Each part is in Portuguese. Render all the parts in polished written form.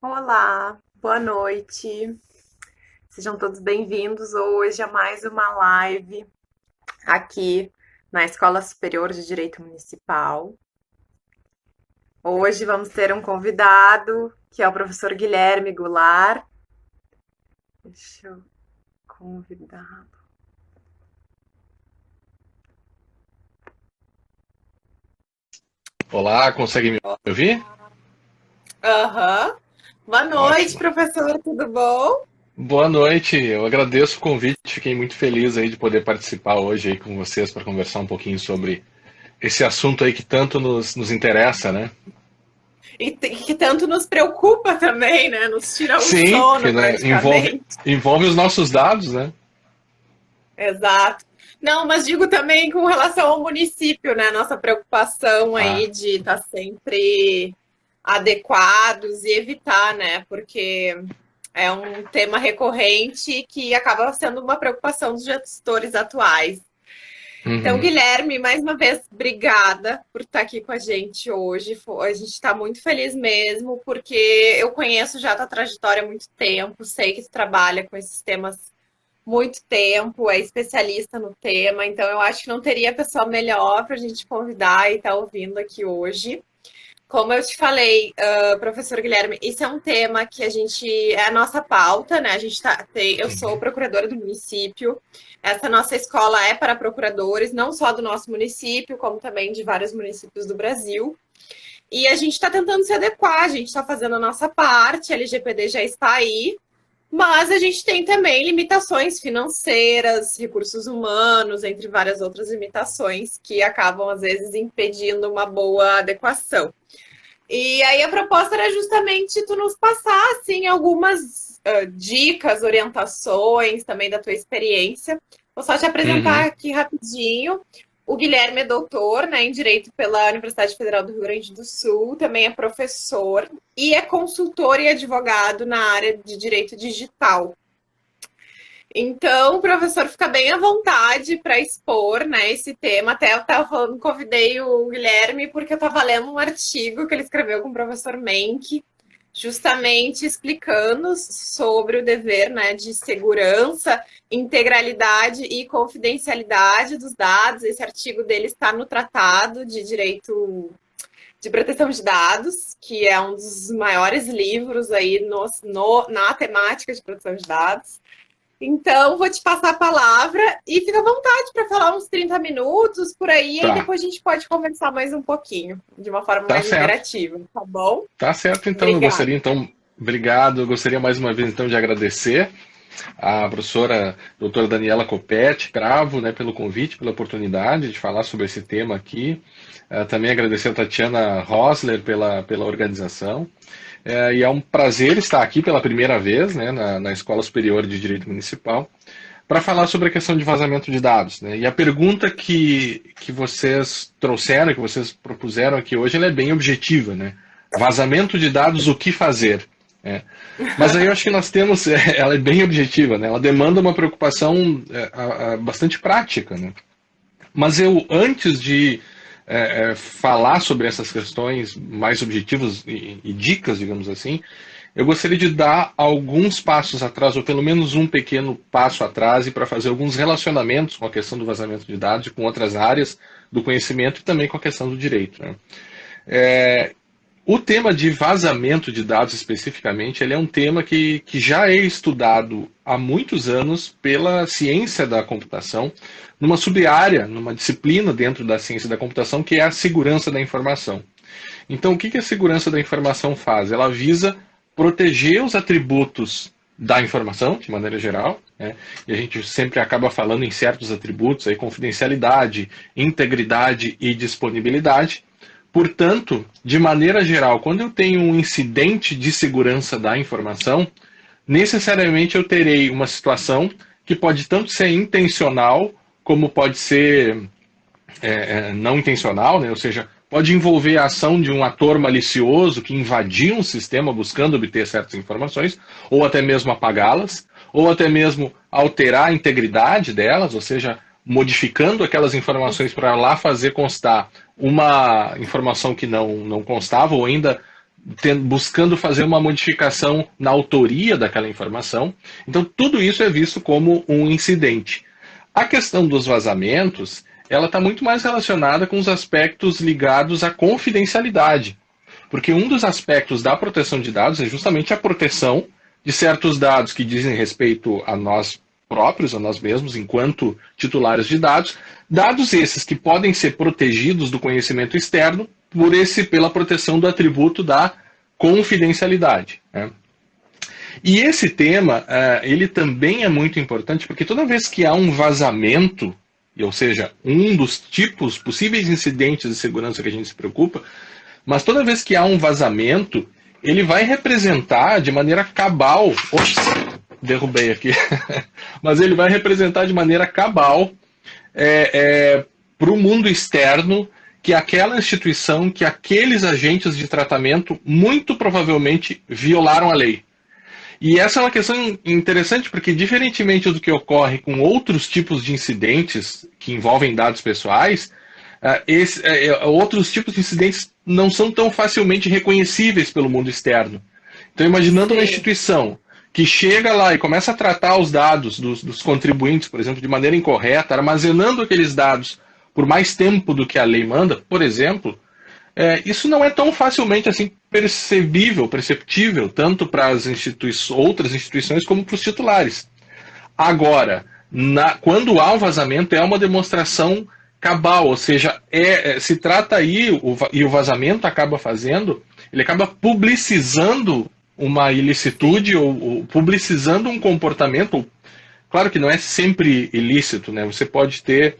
Olá, boa noite. Sejam todos bem-vindos hoje a mais uma live aqui na Escola Superior de Direito Municipal. Hoje vamos ter um convidado, que é o professor Guilherme Goulart. Deixa eu convidar. Olá, consegue me ouvir? Aham. Boa noite, Ótimo. professor, tudo bom? Boa noite, eu agradeço o convite, fiquei muito feliz aí de poder participar hoje aí com vocês para conversar um pouquinho sobre esse assunto aí que tanto nos interessa, né? Que tanto nos preocupa também, né? Nos tira o Sim, sono porque né, envolve, praticamente. envolve os nossos dados, né? Exato. Não, mas digo também com relação ao município, né? Nossa preocupação Ah, aí de estar sempre adequados e evitar, né? Porque é um tema recorrente que acaba sendo uma preocupação dos gestores atuais. Então, uhum. Guilherme, mais uma vez, obrigada por estar aqui com a gente hoje. A gente está muito feliz mesmo, porque eu conheço já a tua trajetória há muito tempo, sei que tu trabalha com esses temas muito tempo, é especialista no tema, então eu acho que não teria pessoa melhor para a gente convidar e estar ouvindo aqui hoje. Como eu te falei, professor Guilherme, esse é um tema que a gente é a nossa pauta, né? A gente eu sou Uhum. procuradora do município. Essa nossa escola é para procuradores, não só do nosso município, como também de vários municípios do Brasil. E a gente está tentando se adequar, a gente está fazendo a nossa parte, a LGPD já está aí, mas a gente tem também limitações financeiras, recursos humanos, entre várias outras limitações que acabam, às vezes, impedindo uma boa adequação. E aí a proposta era justamente tu nos passar, assim, algumas dicas, orientações também da tua experiência. Vou só te apresentar Uhum. aqui rapidinho. O Guilherme é doutor, né, em Direito pela Universidade Federal do Rio Grande do Sul, também é professor e é consultor e advogado na área de Direito Digital. Então, o professor fica bem à vontade para expor, né, esse tema. Até eu estava falando, convidei o Guilherme porque eu estava lendo um artigo que ele escreveu com o professor Menck, justamente explicando sobre o dever, né, de segurança, integralidade e confidencialidade dos dados. Esse artigo dele está no Tratado de Direito de Proteção de Dados, que é um dos maiores livros aí na temática de proteção de dados. Então, vou te passar a palavra e fica à vontade para falar uns 30 minutos por aí, e aí Tá, depois a gente pode conversar mais um pouquinho, de uma forma tá mais certo. interativa, tá bom? Tá certo, então, Obrigada. obrigado, eu gostaria mais uma vez, então, de agradecer a professora doutora Daniela Copete Cravo, né, pelo convite, pela oportunidade de falar sobre esse tema aqui. Também agradecer a Tatiana Rosler pela organização. E é um prazer estar aqui pela primeira vez, né, na Escola Superior de Direito Municipal para falar sobre a questão de vazamento de dados, né? E a pergunta que vocês trouxeram, que vocês propuseram aqui hoje, ela é bem objetiva, né? Vazamento de dados, o que fazer? É. Mas aí eu acho que nós temos, ela é bem objetiva, né? Ela demanda uma preocupação bastante prática, né? Mas eu, antes de falar sobre essas questões mais objetivas e dicas, digamos assim, eu gostaria de dar alguns passos atrás, ou pelo menos um pequeno passo atrás, e para fazer alguns relacionamentos com a questão do vazamento de dados e com outras áreas do conhecimento e também com a questão do direito. Né? É, o tema de vazamento de dados especificamente, ele é um tema que já é estudado há muitos anos pela ciência da computação, numa sub-área, numa disciplina dentro da ciência da computação, que é a segurança da informação. Então, o que a segurança da informação faz? Ela visa proteger os atributos da informação, de maneira geral, né? E a gente sempre acaba falando em certos atributos, aí, confidencialidade, integridade e disponibilidade. Portanto, de maneira geral, quando eu tenho um incidente de segurança da informação, necessariamente eu terei uma situação que pode tanto ser intencional, como pode ser não intencional, né? Ou seja, pode envolver a ação de um ator malicioso que invadiu um sistema buscando obter certas informações, ou até mesmo apagá-las, ou até mesmo alterar a integridade delas, ou seja, modificando aquelas informações para lá fazer constar uma informação que não constava, ou ainda buscando fazer uma modificação na autoria daquela informação. Então, tudo isso é visto como um incidente. A questão dos vazamentos, ela está muito mais relacionada com os aspectos ligados à confidencialidade. Porque um dos aspectos da proteção de dados é justamente a proteção de certos dados que dizem respeito a nós próprios, a nós mesmos, enquanto titulares de dados, dados esses que podem ser protegidos do conhecimento externo pela proteção do atributo da confidencialidade, né? E esse tema, ele também é muito importante, porque toda vez que há um vazamento, ou seja, um dos tipos, possíveis incidentes de segurança que a gente se preocupa, mas toda vez que há um vazamento, ele vai representar de maneira cabal, derrubei aqui, mas ele vai representar de maneira cabal para o mundo externo que aquela instituição, que aqueles agentes de tratamento muito provavelmente violaram a lei. E essa é uma questão interessante porque, diferentemente do que ocorre com outros tipos de incidentes que envolvem dados pessoais, outros tipos de incidentes não são tão facilmente reconhecíveis pelo mundo externo. Então, imaginando uma instituição que chega lá e começa a tratar os dados dos contribuintes, por exemplo, de maneira incorreta, armazenando aqueles dados por mais tempo do que a lei manda, por exemplo, isso não é tão facilmente assim perceptível, tanto para as outras instituições como para os titulares. Agora, quando há um vazamento, é uma demonstração cabal, ou seja, se trata aí, e o vazamento ele acaba publicizando uma ilicitude ou publicizando um comportamento. Claro que não é sempre ilícito, né? Você pode ter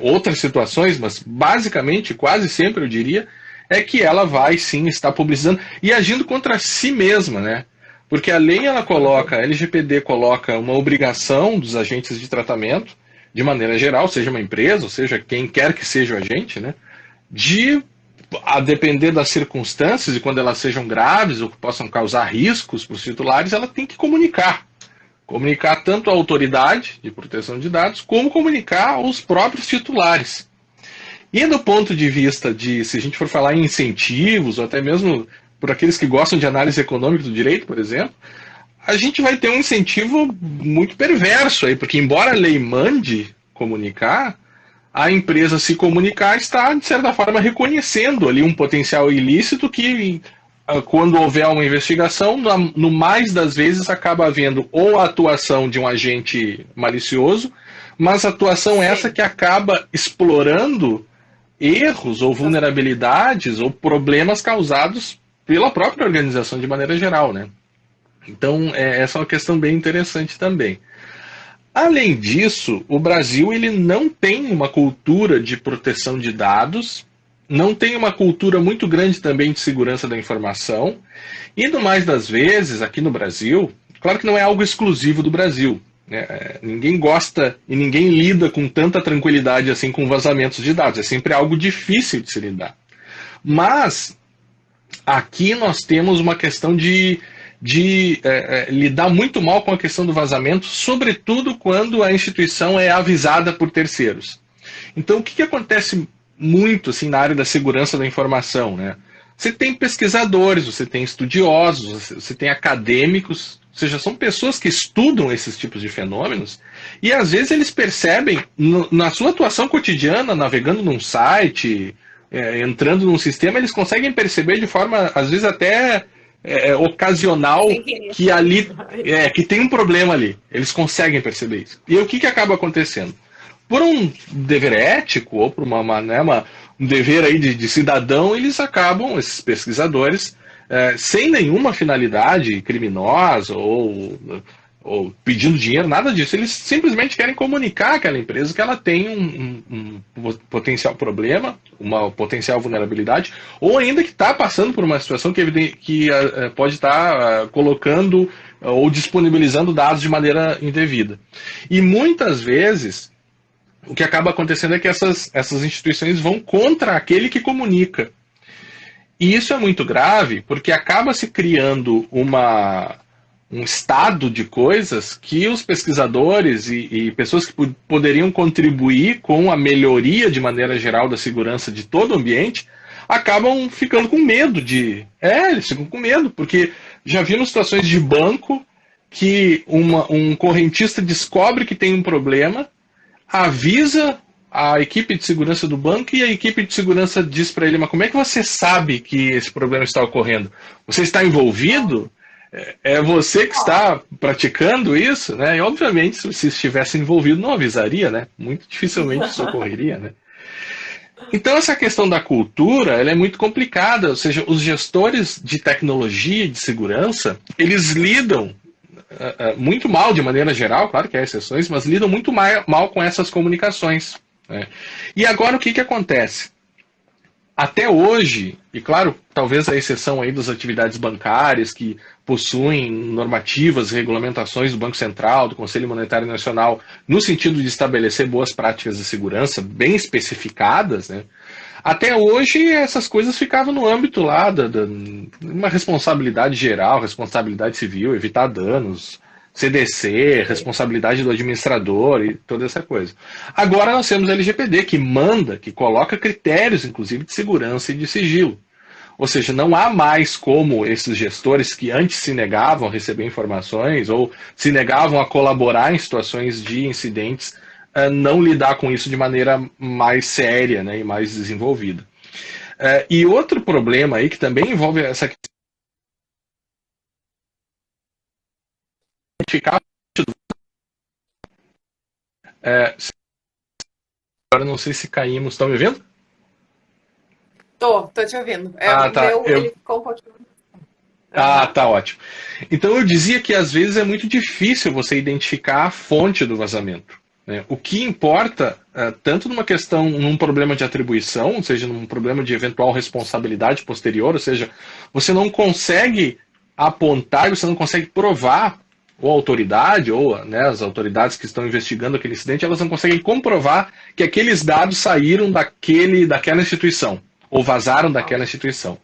outras situações, mas basicamente, quase sempre eu diria, é que ela vai sim estar publicizando e agindo contra si mesma, né? Porque a lei, a LGPD coloca uma obrigação dos agentes de tratamento, de maneira geral, seja uma empresa, ou seja, quem quer que seja o agente, né? A depender das circunstâncias e quando elas sejam graves ou que possam causar riscos para os titulares, ela tem que comunicar. Comunicar tanto à autoridade de proteção de dados, como comunicar aos próprios titulares. E do ponto de vista se a gente for falar em incentivos, ou até mesmo por aqueles que gostam de análise econômica do direito, por exemplo, a gente vai ter um incentivo muito perverso aí, porque embora a lei mande comunicar, a empresa se comunicar está, de certa forma, reconhecendo ali um potencial ilícito que, quando houver uma investigação, no mais das vezes acaba havendo ou a atuação de um agente malicioso, mas atuação essa que acaba explorando erros ou vulnerabilidades ou problemas causados pela própria organização de maneira geral, né? Então, essa é uma questão bem interessante também. Além disso, o Brasil ele não tem uma cultura de proteção de dados, não tem uma cultura muito grande também de segurança da informação, e no mais das vezes, aqui no Brasil, claro que não é algo exclusivo do Brasil, né? Ninguém gosta e ninguém lida com tanta tranquilidade assim com vazamentos de dados, é sempre algo difícil de se lidar. Mas, aqui nós temos uma questão de lidar muito mal com a questão do vazamento, sobretudo quando a instituição é avisada por terceiros. Então, o que acontece muito assim, na área da segurança da informação, né? Você tem pesquisadores, você tem estudiosos, você tem acadêmicos, ou seja, são pessoas que estudam esses tipos de fenômenos, e às vezes eles percebem, na sua atuação cotidiana, navegando num site, entrando num sistema, eles conseguem perceber de forma, às vezes até ocasional, que ali que tem um problema ali. Eles conseguem perceber isso. E o que acaba acontecendo? Por um dever ético, ou por um dever aí de cidadão, eles acabam, esses pesquisadores, sem nenhuma finalidade criminosa ou pedindo dinheiro, nada disso. Eles simplesmente querem comunicar àquela empresa que ela tem um potencial problema, uma potencial vulnerabilidade, ou ainda que está passando por uma situação que pode estar colocando ou disponibilizando dados de maneira indevida. E muitas vezes, o que acaba acontecendo é que essas instituições vão contra aquele que comunica. E isso é muito grave, porque acaba se criando um estado de coisas que os pesquisadores e pessoas que poderiam contribuir com a melhoria de maneira geral da segurança de todo o ambiente acabam ficando com medo eles ficam com medo, porque já vimos situações de banco que um correntista descobre que tem um problema, avisa a equipe de segurança do banco e a equipe de segurança diz para ele, mas como é que você sabe que esse problema está ocorrendo? Você está envolvido? É você que está praticando isso? Né? E, obviamente, se você estivesse envolvido, não avisaria, né? Muito dificilmente isso ocorreria, né? Então, essa questão da cultura, ela é muito complicada, ou seja, os gestores de tecnologia e de segurança, eles lidam muito mal, de maneira geral, claro que há exceções, mas lidam muito mal com essas comunicações. Né? E agora o que acontece? Até hoje, e claro, talvez a exceção aí das atividades bancárias que possuem normativas, regulamentações do Banco Central, do Conselho Monetário Nacional, no sentido de estabelecer boas práticas de segurança bem especificadas, né? Até hoje essas coisas ficavam no âmbito lá de uma responsabilidade geral, responsabilidade civil, evitar danos, CDC, responsabilidade do administrador e toda essa coisa. Agora nós temos a LGPD que manda, que coloca critérios, inclusive, de segurança e de sigilo. Ou seja, não há mais como esses gestores que antes se negavam a receber informações ou se negavam a colaborar em situações de incidentes, não lidar com isso de maneira mais séria, né, e mais desenvolvida. E outro problema aí que também envolve essa questão de identificar agora não sei se caímos. Estão me ouvindo? Tô te ouvindo. Tá. Ele ficou um pouquinho. Tá ótimo. Então eu dizia que às vezes é muito difícil você identificar a fonte do vazamento. Né? O que importa, tanto numa questão, num problema de atribuição, ou seja, num problema de eventual responsabilidade posterior, ou seja, você não consegue apontar, você não consegue provar, ou a autoridade, ou, né, as autoridades que estão investigando aquele incidente, elas não conseguem comprovar que aqueles dados saíram daquela instituição, ou vazaram daquela instituição.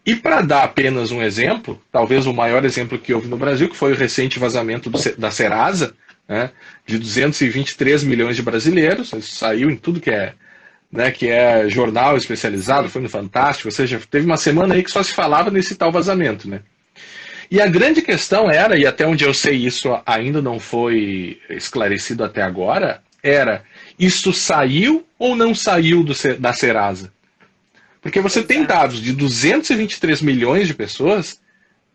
E para dar apenas um exemplo, talvez o maior exemplo que houve no Brasil, que foi o recente vazamento da Serasa, né, de 223 milhões de brasileiros, isso saiu em tudo que é jornal especializado, foi no Fantástico, ou seja, teve uma semana aí que só se falava nesse tal vazamento. Né? E a grande questão era, e até onde eu sei isso ainda não foi esclarecido até agora, era, isso saiu ou não saiu da Serasa? Porque você tem dados de 223 milhões de pessoas,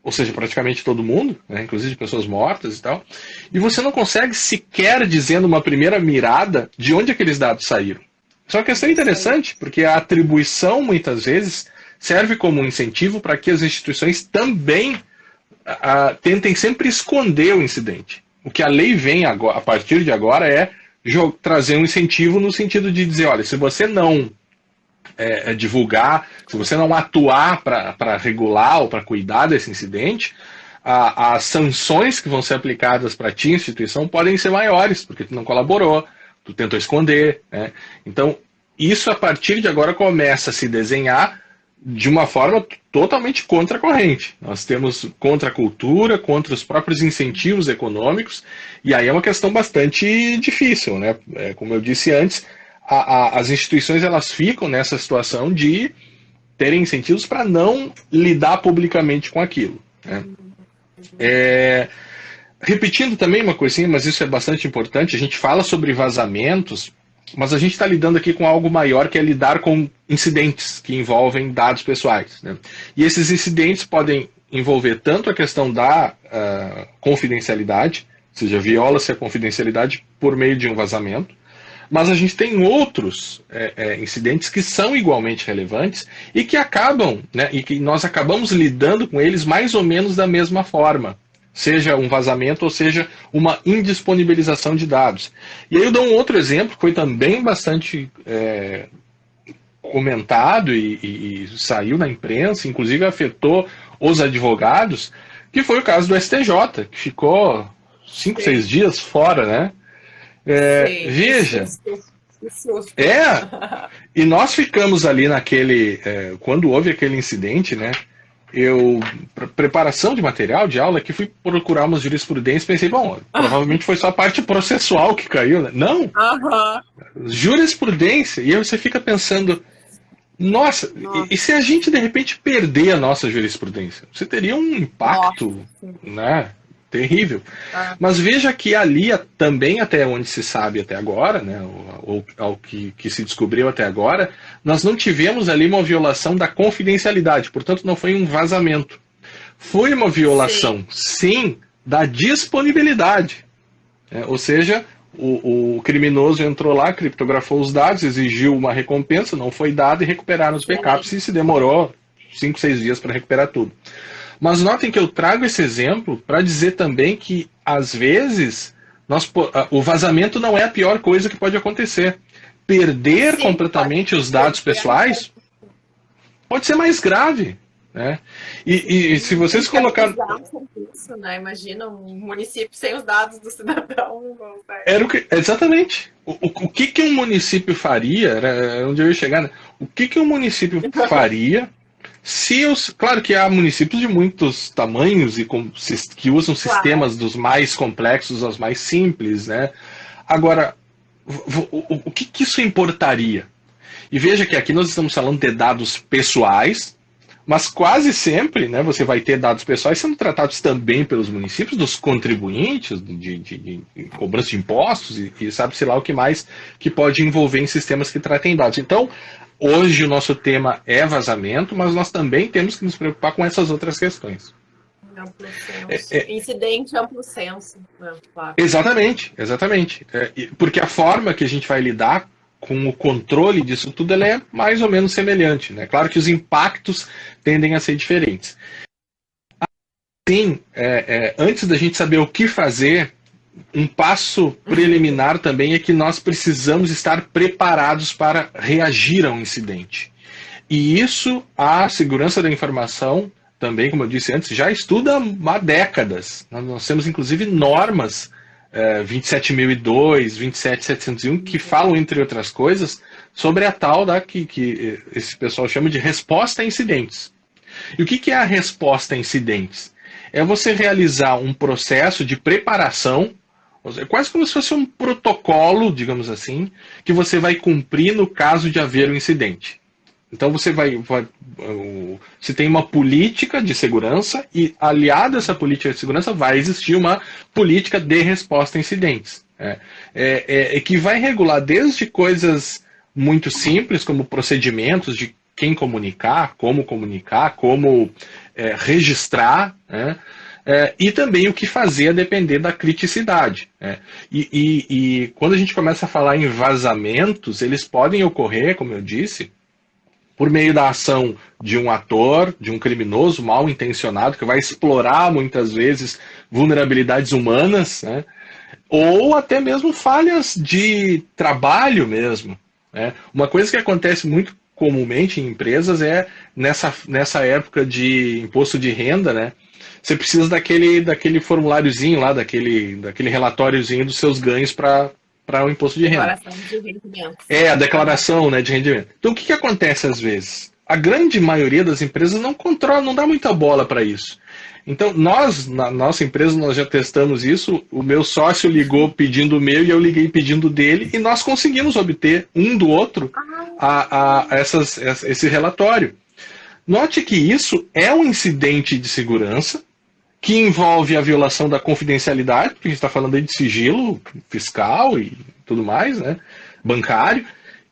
ou seja, praticamente todo mundo, né, inclusive pessoas mortas e tal, e você não consegue sequer dizer numa primeira mirada de onde aqueles dados saíram. Isso é uma questão interessante, porque a atribuição, muitas vezes, serve como um incentivo para que as instituições também tentem sempre esconder o incidente. O que a lei vem agora, a partir de agora é trazer um incentivo no sentido de dizer, olha, se você não divulgar, se você não atuar para regular ou para cuidar desse incidente, as sanções que vão ser aplicadas para ti, instituição, podem ser maiores, porque tu não colaborou, tu tentou esconder. Né? Então, isso a partir de agora começa a se desenhar de uma forma totalmente contra a corrente. Nós temos contra a cultura, contra os próprios incentivos econômicos, e aí é uma questão bastante difícil. Né? Como eu disse antes, as instituições elas ficam nessa situação de terem incentivos para não lidar publicamente com aquilo. Né? Repetindo também uma coisinha, mas isso é bastante importante, a gente fala sobre vazamentos, mas a gente está lidando aqui com algo maior, que é lidar com incidentes que envolvem dados pessoais. Né? E esses incidentes podem envolver tanto a questão da confidencialidade, ou seja, viola-se a confidencialidade por meio de um vazamento, mas a gente tem outros incidentes que são igualmente relevantes e que acabam, né, e que nós acabamos lidando com eles mais ou menos da mesma forma, seja um vazamento ou seja uma indisponibilização de dados. E aí eu dou um outro exemplo que foi também bastante comentado e saiu na imprensa, inclusive afetou os advogados, que foi o caso do STJ, que ficou 5, 6 dias fora, né? Veja, e nós ficamos ali naquele, quando houve aquele incidente, né, preparação de material de aula, que fui procurar umas jurisprudências, pensei, bom, provavelmente foi só a parte processual que caiu, né? Não, jurisprudência, e aí você fica pensando, Nossa, Nossa, e se a gente de repente perder a nossa jurisprudência? Você teria um nossa, impacto, sim. né, terrível. Ah, Mas veja que ali, também até onde se sabe até agora, né, ou ao que se descobriu até agora, nós não tivemos ali uma violação da confidencialidade, portanto não foi um vazamento. Foi uma sim, violação, sim, da disponibilidade. Ou seja, o criminoso entrou lá, criptografou os dados, exigiu uma recompensa, não foi dada e recuperaram os backups sim. e se demorou 5, 6 dias para recuperar tudo. Mas notem que eu trago esse exemplo para dizer também que, às vezes, o vazamento não é a pior coisa que pode acontecer. Perder Sim, pode completamente os dados perder a pessoais pode ser mais grave. Né? E se sim, vocês colocar. inviabilizar um serviço, né? Imagina um município sem os dados do cidadão. Não consegue. Era o que, exatamente. O que um município faria, era onde eu ia chegar, né? O que um município faria se os. Claro que há municípios de muitos tamanhos e que usam Claro. sistemas dos mais complexos aos mais simples, né? Agora, o que isso importaria? E veja que aqui nós estamos falando de dados pessoais, mas quase sempre, né, você vai ter dados pessoais sendo tratados também pelos municípios, dos contribuintes, de cobrança de impostos e sabe-se lá o que mais que pode envolver em sistemas que tratem dados. Então, hoje o nosso tema é vazamento, mas nós também temos que nos preocupar com essas outras questões. Amplo senso. Incidente amplo senso. Né? Claro. Exatamente, exatamente. Porque a forma que a gente vai lidar com o controle disso tudo ela é mais ou menos semelhante. Né? Claro que os impactos tendem a ser diferentes. Sim, antes da gente saber o que fazer, um passo preliminar também é que nós precisamos estar preparados para reagir a um incidente. E isso a segurança da informação, também, como eu disse antes, já estuda há décadas. Nós temos, inclusive, normas 27002, 27701, que falam, entre outras coisas, sobre a tal que esse pessoal chama de resposta a incidentes. E o que é a resposta a incidentes? É você realizar um processo de preparação, quase como se fosse um protocolo, digamos assim, que você vai cumprir no caso de haver um incidente. Então você tem uma política de segurança e, aliado a essa política de segurança, vai existir uma política de resposta a incidentes. Que vai regular desde coisas muito simples, como procedimentos de quem comunicar, como registrar, né? E também o que fazer a depender da criticidade. Né? E quando a gente começa a falar em vazamentos, eles podem ocorrer, como eu disse, por meio da ação de um ator, de um criminoso mal intencionado, que vai explorar muitas vezes vulnerabilidades humanas, né? Ou até mesmo falhas de trabalho mesmo. Né? Uma coisa que acontece muito comumente em empresas é nessa época de imposto de renda, né? Você precisa daquele formuláriozinho lá, daquele relatóriozinho dos seus ganhos para o imposto de renda. Declaração de rendimentos. A declaração, né, de rendimento. Então, o que acontece às vezes? A grande maioria das empresas não controla, não dá muita bola para isso. Então, nós, na nossa empresa, nós já testamos isso. O meu sócio ligou pedindo o meu e eu liguei pedindo dele, e nós conseguimos obter um do outro esse relatório. Note que isso é um incidente de segurança que envolve a violação da confidencialidade, porque a gente está falando aí de sigilo fiscal e tudo mais, né, bancário,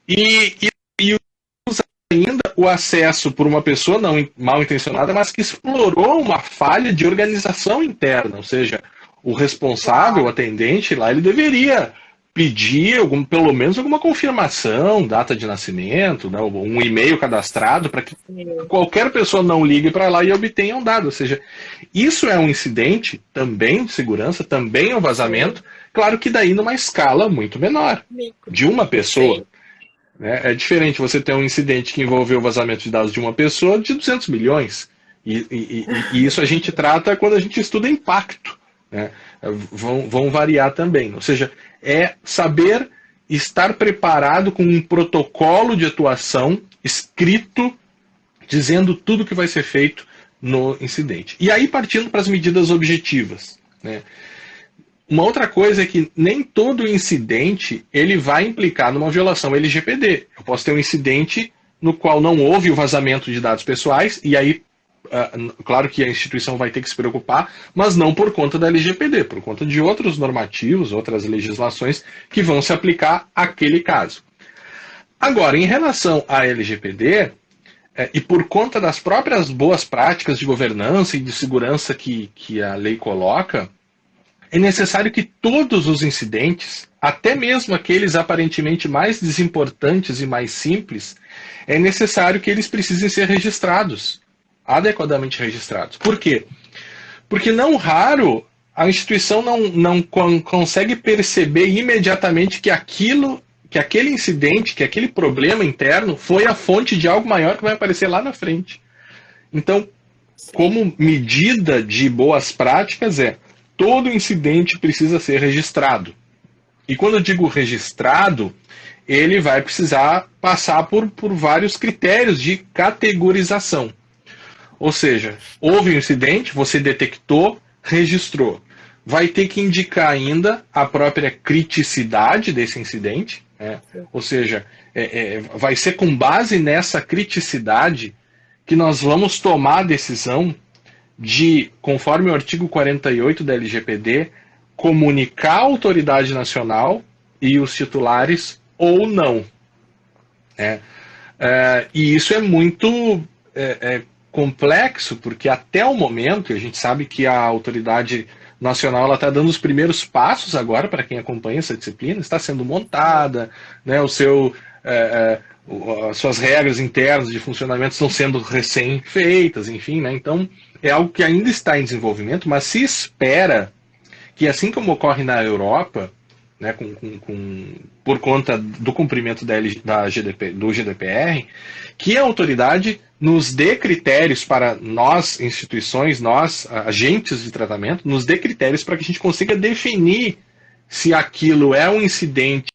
e usa ainda o acesso por uma pessoa não mal intencionada, mas que explorou uma falha de organização interna, ou seja, o responsável, o atendente lá, ele deveria pedir pelo menos alguma confirmação, data de nascimento, né, um e-mail cadastrado para que qualquer pessoa não ligue para lá e obtenha um dado. Ou seja, isso é um incidente também de segurança, também é um vazamento, claro que daí numa escala muito menor, de uma pessoa. Né? É diferente você ter um incidente que envolveu o vazamento de dados de uma pessoa de 200 milhões. E isso a gente trata quando a gente estuda impacto. Né? Vão variar também. Ou seja, é saber estar preparado com um protocolo de atuação escrito, dizendo tudo que vai ser feito no incidente. E aí partindo para as medidas objetivas. Né? Uma outra coisa é que nem todo incidente ele vai implicar numa violação LGPD. Eu posso ter um incidente no qual não houve o vazamento de dados pessoais, e aí, claro que a instituição vai ter que se preocupar, mas não por conta da LGPD, por conta de outros normativos, outras legislações que vão se aplicar àquele caso. Agora, em relação à LGPD, e por conta das próprias boas práticas de governança e de segurança que a lei coloca, é necessário que todos os incidentes, até mesmo aqueles aparentemente mais desimportantes e mais simples, é necessário que eles precisem ser registrados, adequadamente registrados. Por quê? Porque não raro a instituição não consegue perceber imediatamente que aquele incidente, que aquele problema interno foi a fonte de algo maior que vai aparecer lá na frente. Então, como medida de boas práticas todo incidente precisa ser registrado. E quando eu digo registrado, ele vai precisar passar por vários critérios de categorização. Ou seja, houve um incidente, você detectou, registrou. Vai ter que indicar ainda a própria criticidade desse incidente, ou seja, vai ser com base nessa criticidade que nós vamos tomar a decisão de, conforme o artigo 48 da LGPD, comunicar a autoridade nacional e os titulares ou não. E isso é muito complexo, porque até o momento, a gente sabe que a autoridade nacional está dando os primeiros passos agora, para quem acompanha essa disciplina, está sendo montada, né, as suas regras internas de funcionamento estão sendo recém-feitas, enfim, né, então é algo que ainda está em desenvolvimento, mas se espera que, assim como ocorre na Europa, né, por conta do cumprimento do GDPR, que a autoridade nos dê critérios para nós, instituições, nós, agentes de tratamento, nos dê critérios para que a gente consiga definir se aquilo é um incidente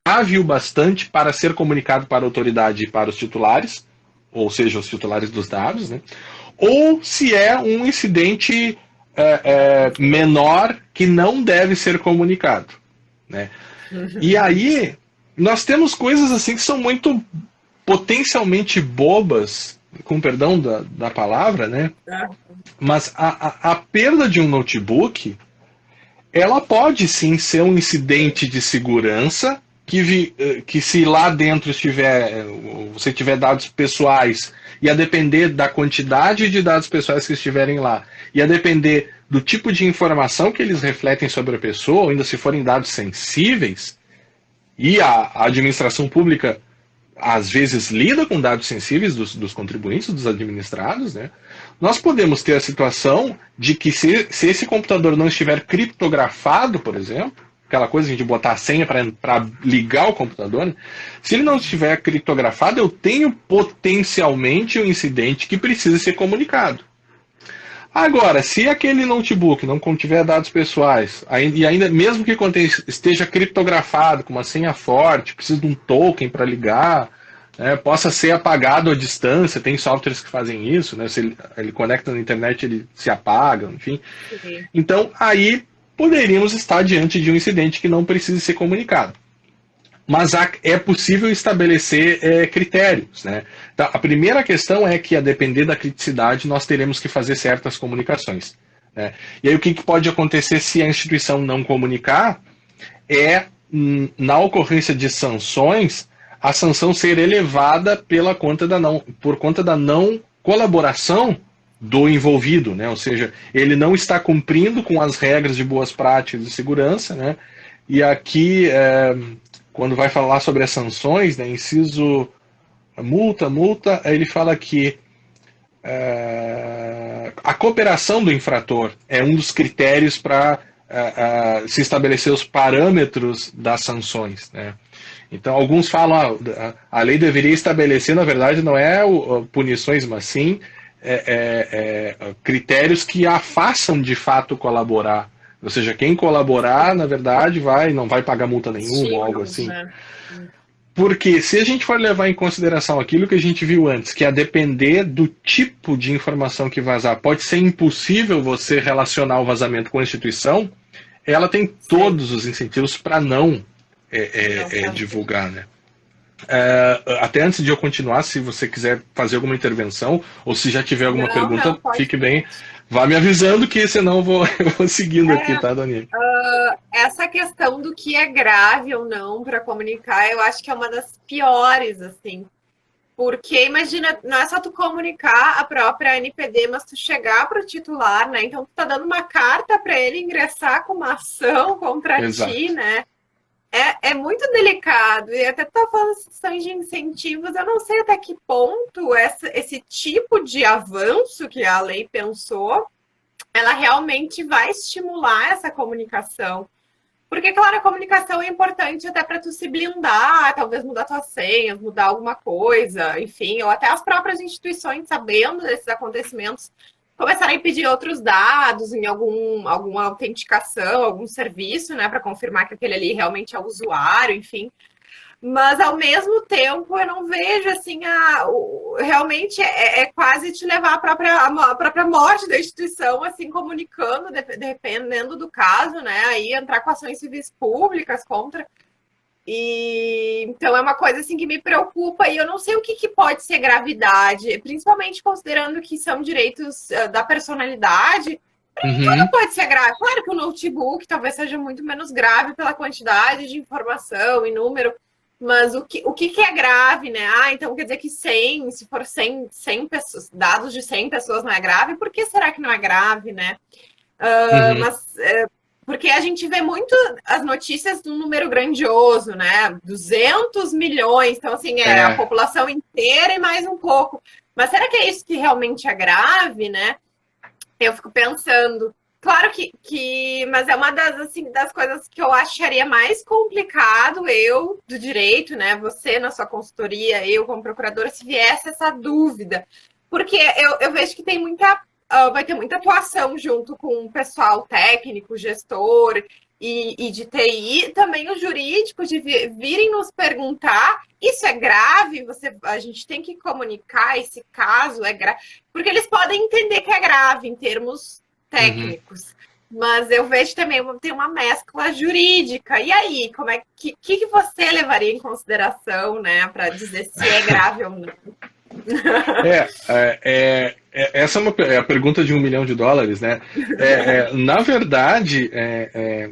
grave o bastante para ser comunicado para a autoridade e para os titulares, ou seja, os titulares dos dados, né, ou se é um incidente menor que não deve ser comunicado. Né? E aí, nós temos coisas assim que são muito potencialmente bobas, com perdão da palavra, né? Mas a perda de um notebook, ela pode sim ser um incidente de segurança que se lá dentro você tiver dados pessoais, e a depender da quantidade de dados pessoais que estiverem lá, e a depender do tipo de informação que eles refletem sobre a pessoa, ou ainda se forem dados sensíveis, e a administração pública às vezes lida com dados sensíveis dos contribuintes, dos administrados, né? Nós podemos ter a situação de que se esse computador não estiver criptografado, por exemplo, aquela coisa de botar a senha para ligar o computador, né? Se ele não estiver criptografado, eu tenho potencialmente um incidente que precisa ser comunicado. Agora, se aquele notebook não contiver dados pessoais, e ainda mesmo que esteja criptografado com uma senha forte, precisa de um token para ligar, né, possa ser apagado à distância, tem softwares que fazem isso, né, se ele conecta na internet, ele se apaga, enfim. Uhum. Então, aí poderíamos estar diante de um incidente que não precisa ser comunicado. Mas é possível estabelecer critérios. Né? Então, a primeira questão é que, a depender da criticidade, nós teremos que fazer certas comunicações. Né? E aí o que pode acontecer se a instituição não comunicar na ocorrência de sanções, a sanção ser elevada por conta da não colaboração do envolvido, né? Ou seja, ele não está cumprindo com as regras de boas práticas de segurança, né? E aqui, quando vai falar sobre as sanções, né, inciso multa, ele fala que a cooperação do infrator é um dos critérios para se estabelecer os parâmetros das sanções, né? Então, alguns falam a lei deveria estabelecer, na verdade, não é punições, mas sim critérios que a façam de fato colaborar. Ou seja, quem colaborar, na verdade, não vai pagar multa nenhuma ou algo assim. Né? Porque se a gente for levar em consideração aquilo que a gente viu antes, que a depender do tipo de informação que vazar, pode ser impossível você relacionar o vazamento com a instituição, ela tem todos os incentivos para não divulgar, né? Até antes de eu continuar, se você quiser fazer alguma intervenção, ou se já tiver alguma Não, pergunta, não, pode. fique bem. Vá me avisando que senão eu vou seguindo aqui, É, tá, Dani? essa questão do que é grave ou não para comunicar, eu acho que é uma das piores, assim. Porque imagina, não é só tu comunicar a própria NPD, mas tu chegar para o titular, né? Então tu tá dando uma carta para ele ingressar com uma ação contra ti, Exato. né? É muito delicado. E até tô falando de questões de incentivos, eu não sei até que ponto esse tipo de avanço que a lei pensou, ela realmente vai estimular essa comunicação. Porque, claro, a comunicação é importante até para tu se blindar, talvez mudar tuas senhas, mudar alguma coisa, enfim, ou até as próprias instituições, sabendo desses acontecimentos, começarem a pedir outros dados em alguma autenticação, algum serviço, né, para confirmar que aquele ali realmente é o usuário, enfim. Mas, ao mesmo tempo, eu não vejo, assim, realmente é quase te levar à própria morte da instituição, assim, comunicando, dependendo do caso, né? Aí entrar com ações civis públicas contra. E então é uma coisa assim que me preocupa e eu não sei o que pode ser gravidade, principalmente considerando que são direitos da personalidade. Tudo Uhum, pode ser grave. Claro que o notebook talvez seja muito menos grave pela quantidade de informação e número, mas o que é grave, né? Ah, então quer dizer que 100, se for 100 pessoas, dados de 100 pessoas não é grave, por que será que não é grave, né? uhum. Mas porque a gente vê muito as notícias de um número grandioso, né? 200 milhões, então assim, é a É, população inteira e mais um pouco. Mas será que é isso que realmente é grave, né? Eu fico pensando. Claro mas é uma das, assim, das coisas que eu acharia mais complicado, eu, do direito, né? Você na sua consultoria, eu como procuradora, se viesse essa dúvida. Porque eu vejo que tem vai ter muita atuação junto com o pessoal técnico, gestor e de TI, também os jurídicos de virem nos perguntar, isso é grave? A gente tem que comunicar esse caso, é grave? Porque eles podem entender que é grave em termos uhum. técnicos. Mas eu vejo também tem uma mescla jurídica. E aí, como é que você levaria em consideração, né, para dizer se é grave ou não? Essa é, é a pergunta de US$ 1 milhão, né? Na verdade,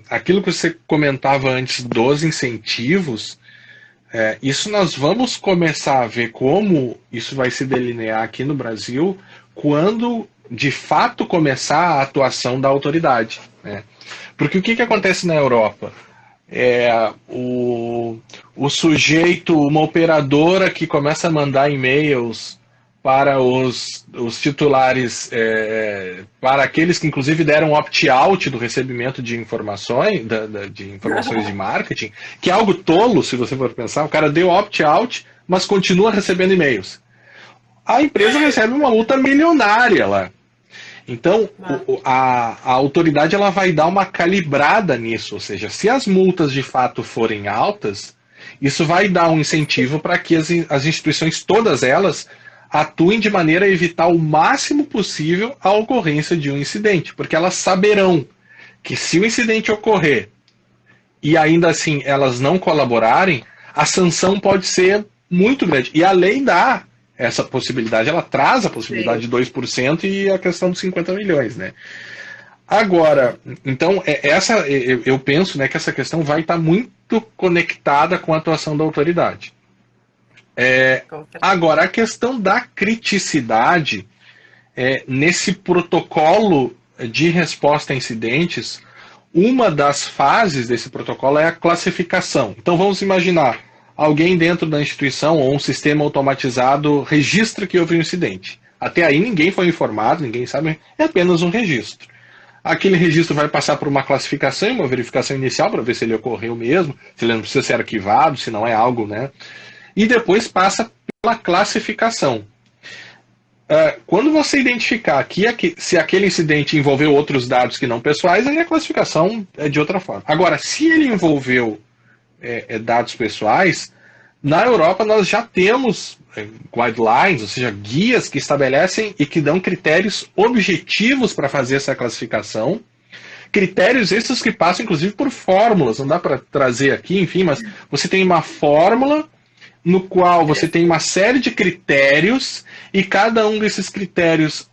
aquilo que você comentava antes dos incentivos, isso nós vamos começar a ver como isso vai se delinear aqui no Brasil quando de fato começar a atuação da autoridade, né? Porque o que acontece na Europa? O sujeito, uma operadora que começa a mandar e-mails para os titulares, para aqueles que inclusive deram opt-out do recebimento de informações, de informações de marketing, que é algo tolo, se você for pensar. O cara deu opt-out, mas continua recebendo e-mails. A empresa recebe uma multa milionária lá. Então, a autoridade ela vai dar uma calibrada nisso, ou seja, se as multas de fato forem altas, isso vai dar um incentivo para que as instituições, todas elas, atuem de maneira a evitar o máximo possível a ocorrência de um incidente, porque elas saberão que se o incidente ocorrer e ainda assim elas não colaborarem, a sanção pode ser muito grande. E a lei dá essa possibilidade, ela traz a possibilidade Sim. de 2% e a questão dos 50 milhões, né? Agora, então, eu penso, né, que essa questão vai estar muito conectada com a atuação da autoridade. Agora, a questão da criticidade nesse protocolo de resposta a incidentes, uma das fases desse protocolo é a classificação. Então, vamos imaginar, alguém dentro da instituição ou um sistema automatizado registra que houve um incidente. Até aí ninguém foi informado, ninguém sabe, é apenas um registro. Aquele registro vai passar por uma classificação e uma verificação inicial para ver se ele ocorreu mesmo, se ele não precisa ser arquivado, se não é algo, né? E depois passa pela classificação. Quando você identificar se aquele incidente envolveu outros dados que não pessoais, aí a classificação é de outra forma. Agora, se ele envolveu dados pessoais, na Europa nós já temos guidelines, ou seja, guias que estabelecem e que dão critérios objetivos para fazer essa classificação. Critérios esses que passam, inclusive, por fórmulas. Não dá para trazer aqui, enfim, mas você tem uma fórmula no qual você tem uma série de critérios e cada um desses critérios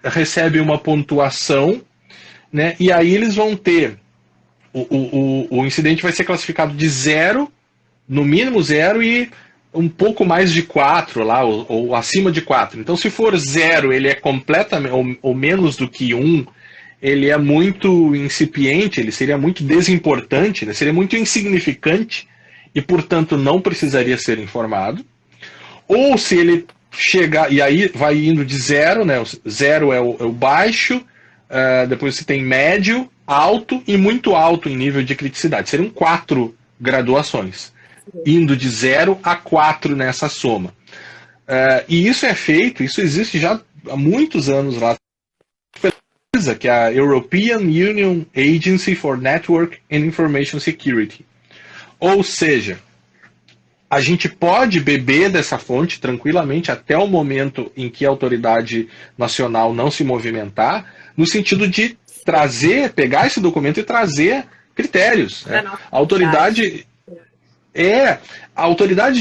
recebe uma pontuação, né? E aí eles vão ter o incidente vai ser classificado de 0, no mínimo 0 e um pouco mais de 4 lá, ou acima de 4. Então, se for 0, ele é completamente, ou menos do que 1, ele é muito incipiente, ele seria muito desimportante, ele seria muito insignificante e, portanto, não precisaria ser informado. Ou se ele chegar, e aí vai indo de 0, né? 0 é o baixo, depois você tem médio, alto e muito alto em nível de criticidade. Seriam 4 graduações, indo de 0 a 4 nessa soma. E isso é feito, isso existe já há muitos anos lá, que é a European Union Agency for Network and Information Security. Ou seja, a gente pode beber dessa fonte tranquilamente até o momento em que a autoridade nacional não se movimentar, no sentido de pegar esse documento e trazer critérios. Né? A autoridade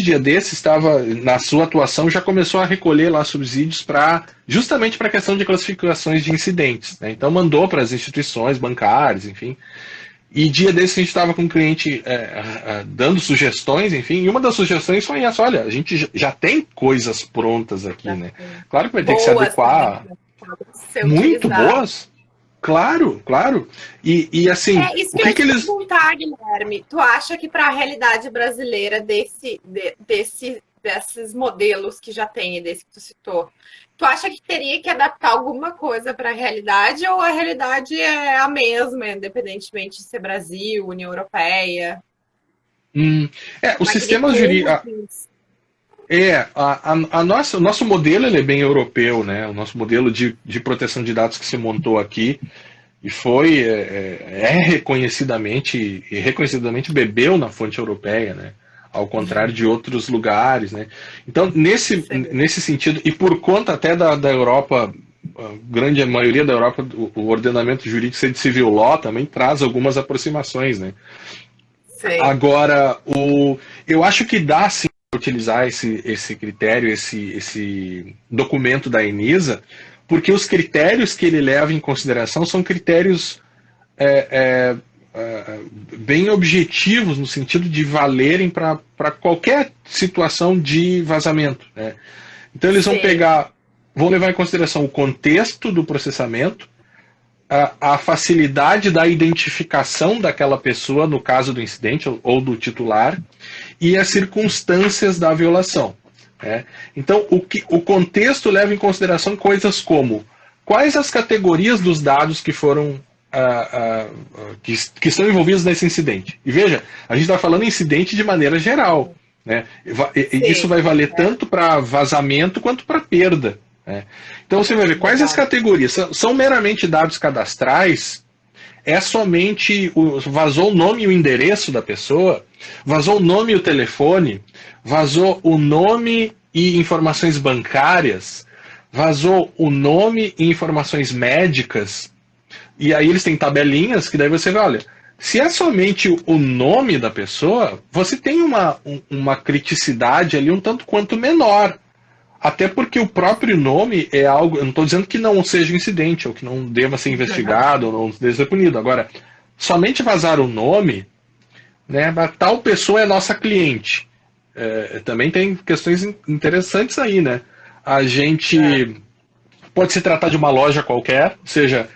dia desses estava, na sua atuação, já começou a recolher lá subsídios justamente para a questão de classificações de incidentes. Né? Então mandou para as instituições bancárias, enfim. E dia desses a gente estava com um cliente dando sugestões, enfim, e uma das sugestões foi essa: olha, a gente já tem coisas prontas aqui, né? Claro que vai ter que se adequar. Muito boas. Claro, claro. E assim, isso que eu ia te perguntar, Guilherme. Tu acha que para a realidade brasileira desses modelos que já tem, desse que tu citou, tu acha que teria que adaptar alguma coisa para a realidade, ou a realidade é a mesma, independentemente de ser Brasil, União Europeia? Os sistemas jurídicos. O nosso modelo ele é bem europeu, né? O nosso modelo de proteção de dados que se montou aqui e foi reconhecidamente bebeu na fonte europeia, né? Ao contrário de outros lugares, né? Então, nesse sentido, e por conta até da Europa, a grande maioria da Europa, o ordenamento jurídico ser de civil law também traz algumas aproximações, né? Sim. Agora, eu acho que dá sim utilizar esse critério, esse documento da ENISA, porque os critérios que ele leva em consideração são critérios bem objetivos, no sentido de valerem para qualquer situação de vazamento. Né? Então eles vão levar em consideração o contexto do processamento, a facilidade da identificação daquela pessoa no caso do incidente ou do titular e as circunstâncias da violação. Né? Então, o contexto leva em consideração coisas como quais as categorias dos dados que foram que estão envolvidos nesse incidente. E veja, a gente está falando incidente de maneira geral. Né? Isso vai valer tanto para vazamento quanto para perda. Né? Então você vai ver quais as categorias. São meramente dados cadastrais, é somente vazou o nome e o endereço da pessoa, vazou o nome e o telefone, vazou o nome e informações bancárias, vazou o nome e informações médicas, e aí eles têm tabelinhas que daí você vai, olha, se é somente o nome da pessoa, você tem uma criticidade ali um tanto quanto menor. Até porque o próprio nome é algo... Eu não estou dizendo que não seja um incidente, ou que não deva ser investigado, ou não deva ser punido. Agora, somente vazar o nome, né, tal pessoa é nossa cliente. Também tem questões interessantes aí, né? A gente pode se tratar de uma loja qualquer, ou seja,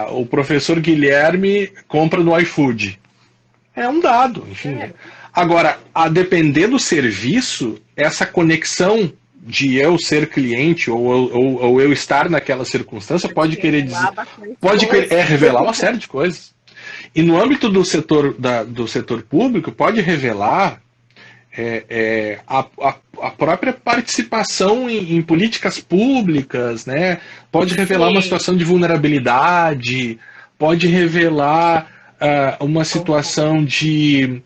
o professor Guilherme compra no iFood. É um dado, enfim. Agora, a depender do serviço, essa conexão de eu ser cliente ou eu estar naquela circunstância pode querer dizer, revelar uma série de coisas. E no âmbito do setor público, pode revelar a própria participação em políticas públicas, né? Pode revelar uma situação de vulnerabilidade, pode revelar uma situação de...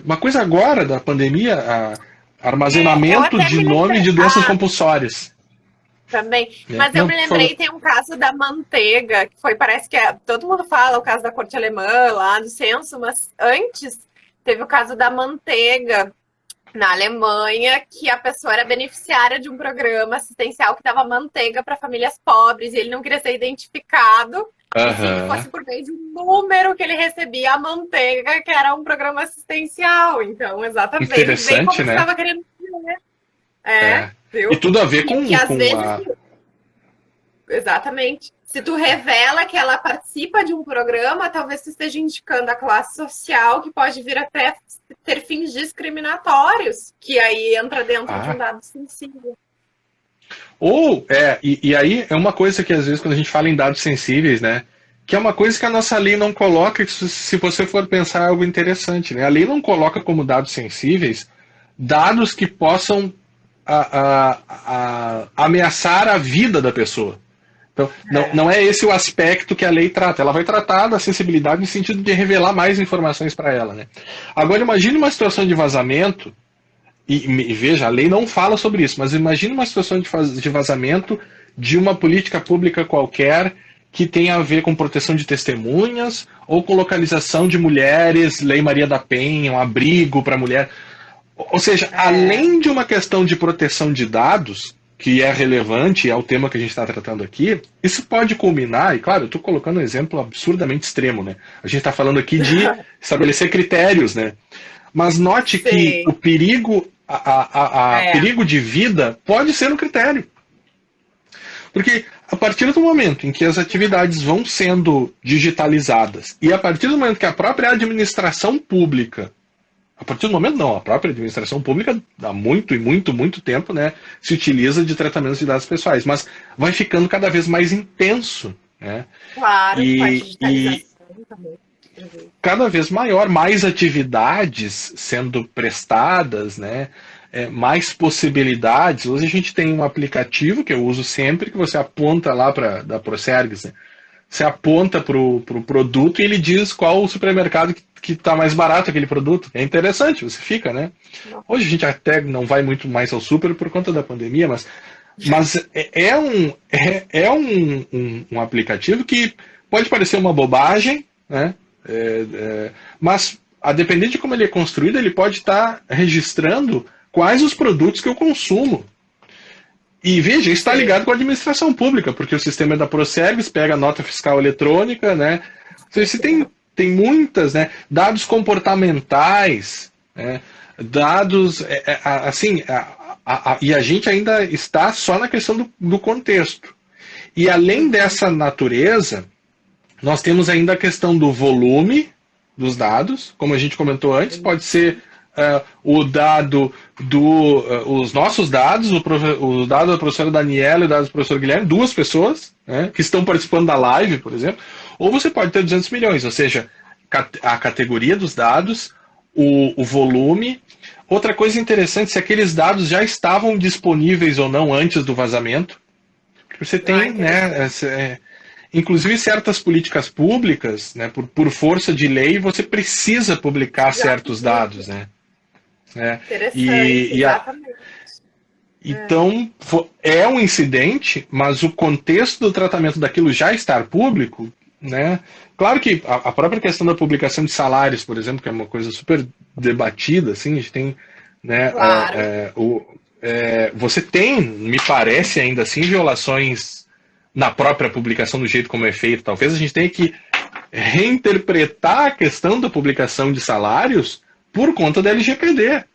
Uma coisa agora da pandemia, armazenamento de nome de doenças compulsórias. Também. Mas eu me lembrei, tem um caso da manteiga, que foi, parece que todo mundo fala, o caso da corte alemã lá do censo, mas antes Teve o caso da manteiga na Alemanha, que a pessoa era beneficiária de um programa assistencial que dava manteiga para famílias pobres, e ele não queria ser identificado. E se Aham. fosse por meio de um número que ele recebia a manteiga, que era um programa assistencial. Então, exatamente, bem como Interessante, você né? estava querendo dizer. É. E Viu? tudo a ver Que às com vezes, a. exatamente, se tu revela que ela participa de um programa, talvez tu esteja indicando a classe social, que pode vir até ter fins discriminatórios, que aí entra dentro de um Ah, dado sensível. e aí é uma coisa que às vezes quando a gente fala em dados sensíveis, né? Que é uma coisa que a nossa lei não coloca, que se você for pensar é algo interessante, né? A lei não coloca como dados sensíveis dados que possam ameaçar a vida da pessoa. Então, não é esse o aspecto que a lei trata. Ela vai tratar da acessibilidade no sentido de revelar mais informações para ela. Né? Agora, imagine uma situação de vazamento, e veja, a lei não fala sobre isso, mas imagine uma situação de vazamento de uma política pública qualquer que tenha a ver com proteção de testemunhas ou com localização de mulheres, Lei Maria da Penha, um abrigo para mulher. Ou seja, além de uma questão de proteção de dados, que é relevante, é o tema que a gente está tratando aqui, isso pode culminar, e claro, eu estou colocando um exemplo absurdamente extremo, né? A gente está falando aqui de estabelecer critérios, né? Mas note que Sim. o perigo, perigo de vida pode ser um critério. Porque a partir do momento em que as atividades vão sendo digitalizadas e a partir do momento que a própria administração pública, a partir do momento não, a própria administração pública há muito e muito, muito tempo, né, se utiliza de tratamentos de dados pessoais, mas vai ficando cada vez mais intenso, né? Claro, com a E digitalização também. cada vez maior, mais atividades sendo prestadas, né? Mais possibilidades. Hoje a gente tem um aplicativo que eu uso sempre, que você aponta lá da Procergs, né? Você aponta para o produto e ele diz qual o supermercado que está mais barato aquele produto. É interessante, você fica, né? Hoje a gente até não vai muito mais ao super por conta da pandemia, mas um aplicativo que pode parecer uma bobagem, né? Mas a depender de como ele é construído, ele pode estar registrando quais os produtos que eu consumo. E veja, está ligado com a administração pública, porque o sistema é da Procergs, pega a nota fiscal eletrônica, né? Você tem muitas, né? Dados comportamentais, né? Dados, assim, e a gente ainda está só na questão do contexto. E além dessa natureza, nós temos ainda a questão do volume dos dados, como a gente comentou antes, pode ser o dado os nossos dados, o dado da professora Daniela e o dado do professor Guilherme, duas pessoas, né, que estão participando da live, por exemplo, ou você pode ter 200 milhões, ou seja, a categoria dos dados, o volume. Outra coisa interessante, se aqueles dados já estavam disponíveis ou não antes do vazamento, porque você tem, né, inclusive certas políticas públicas, né, por força de lei, você precisa publicar certos dados, né? Interessante, exatamente. Então, é um incidente, mas o contexto do tratamento daquilo já estar público, né? Claro que a própria questão da publicação de salários, por exemplo, que é uma coisa super debatida, assim, a gente tem, né, Claro. você tem, me parece ainda assim, violações na própria publicação do jeito como é feito. Talvez a gente tenha que reinterpretar a questão da publicação de salários por conta da LGPD.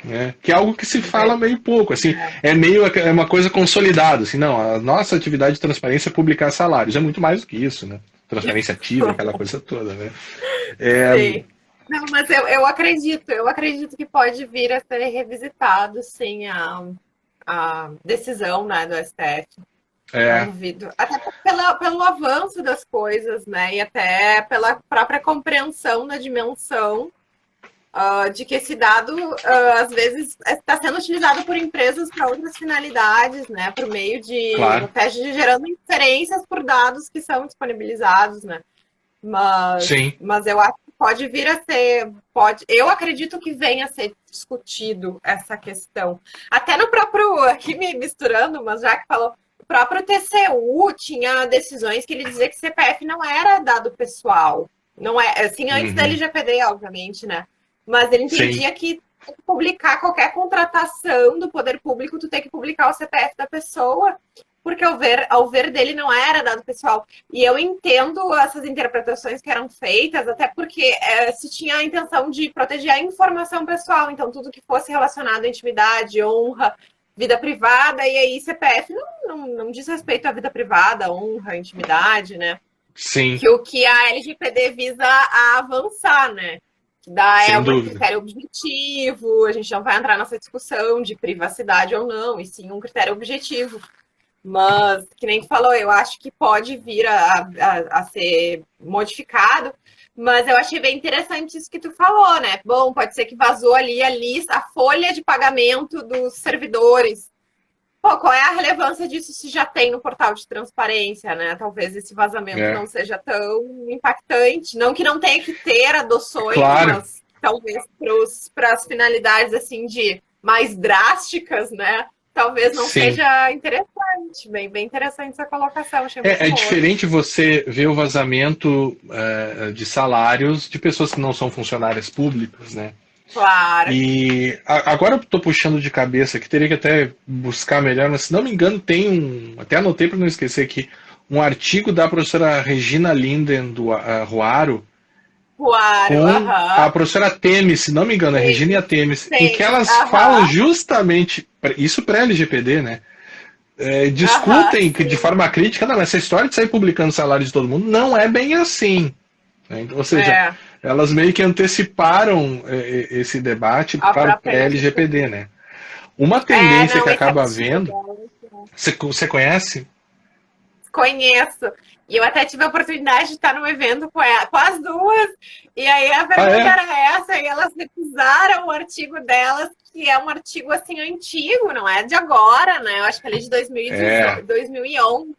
Né? Que é algo que se fala meio pouco, assim, é uma coisa consolidada, assim, não, a nossa atividade de transparência é publicar salários, é muito mais do que isso, né? Transparência ativa, aquela coisa toda, né? Sim. Não, mas eu acredito que pode vir a ser revisitado, sim, a decisão, né, do STF. Não duvido. Até pelo avanço das coisas, né? E até pela própria compreensão da dimensão de que esse dado, às vezes, está sendo utilizado por empresas para outras finalidades, né? Por meio de, claro. até gerando inferências por dados que são disponibilizados, né? Mas eu acho que pode vir a ser, eu acredito que venha a ser discutido essa questão. Até no próprio, aqui me misturando, mas já que falou, o próprio TCU tinha decisões que ele dizia que CPF não era dado pessoal. Não é, assim, antes da LGPD, obviamente, né? mas ele Sim. entendia que publicar qualquer contratação do poder público, tu tem que publicar o CPF da pessoa, porque ao ver dele não era dado pessoal. E eu entendo essas interpretações que eram feitas, até porque se tinha a intenção de proteger a informação pessoal, então tudo que fosse relacionado à intimidade, honra, vida privada, e aí CPF não diz respeito à vida privada, honra, intimidade, né? Sim. Que o que a LGPD visa a avançar, né? Que dá Sem um dúvida. critério objetivo, a gente não vai entrar nessa discussão de privacidade ou não, e sim um critério objetivo. Mas, que nem tu falou, eu acho que pode vir a ser modificado, mas eu achei bem interessante isso que tu falou, né? Bom, pode ser que vazou ali a lista, a folha de pagamento dos servidores. Pô, qual é a relevância disso se já tem no portal de transparência, né? Talvez esse vazamento não seja tão impactante. Não que não tenha que ter adoções, Claro. mas talvez para as finalidades assim de mais drásticas, né? Talvez não seja interessante. Bem interessante essa colocação. Achei muito É boa. diferente você ver o vazamento de salários de pessoas que não são funcionárias públicas, né? Claro. E agora eu estou puxando de cabeça que teria que até buscar melhor, mas se não me engano tem até anotei para não esquecer aqui, um artigo da professora Regina Linden do Ruaro com a professora Temis, se não me engano, é Regina e a Temis, em que elas falam justamente, isso pré-LGPD, né? Discutem de forma crítica, não, essa história de sair publicando salário de todo mundo não é bem assim. Né? Ou seja, elas meio que anteciparam esse debate para o pré-LGPD, né? Uma tendência que acaba havendo... Você conhece? Conheço. E eu até tive a oportunidade de estar num evento com as duas, e aí a pergunta era essa, e elas recusaram o artigo delas, que é um artigo assim antigo, não é de agora, né? Eu acho que ele é de 2011.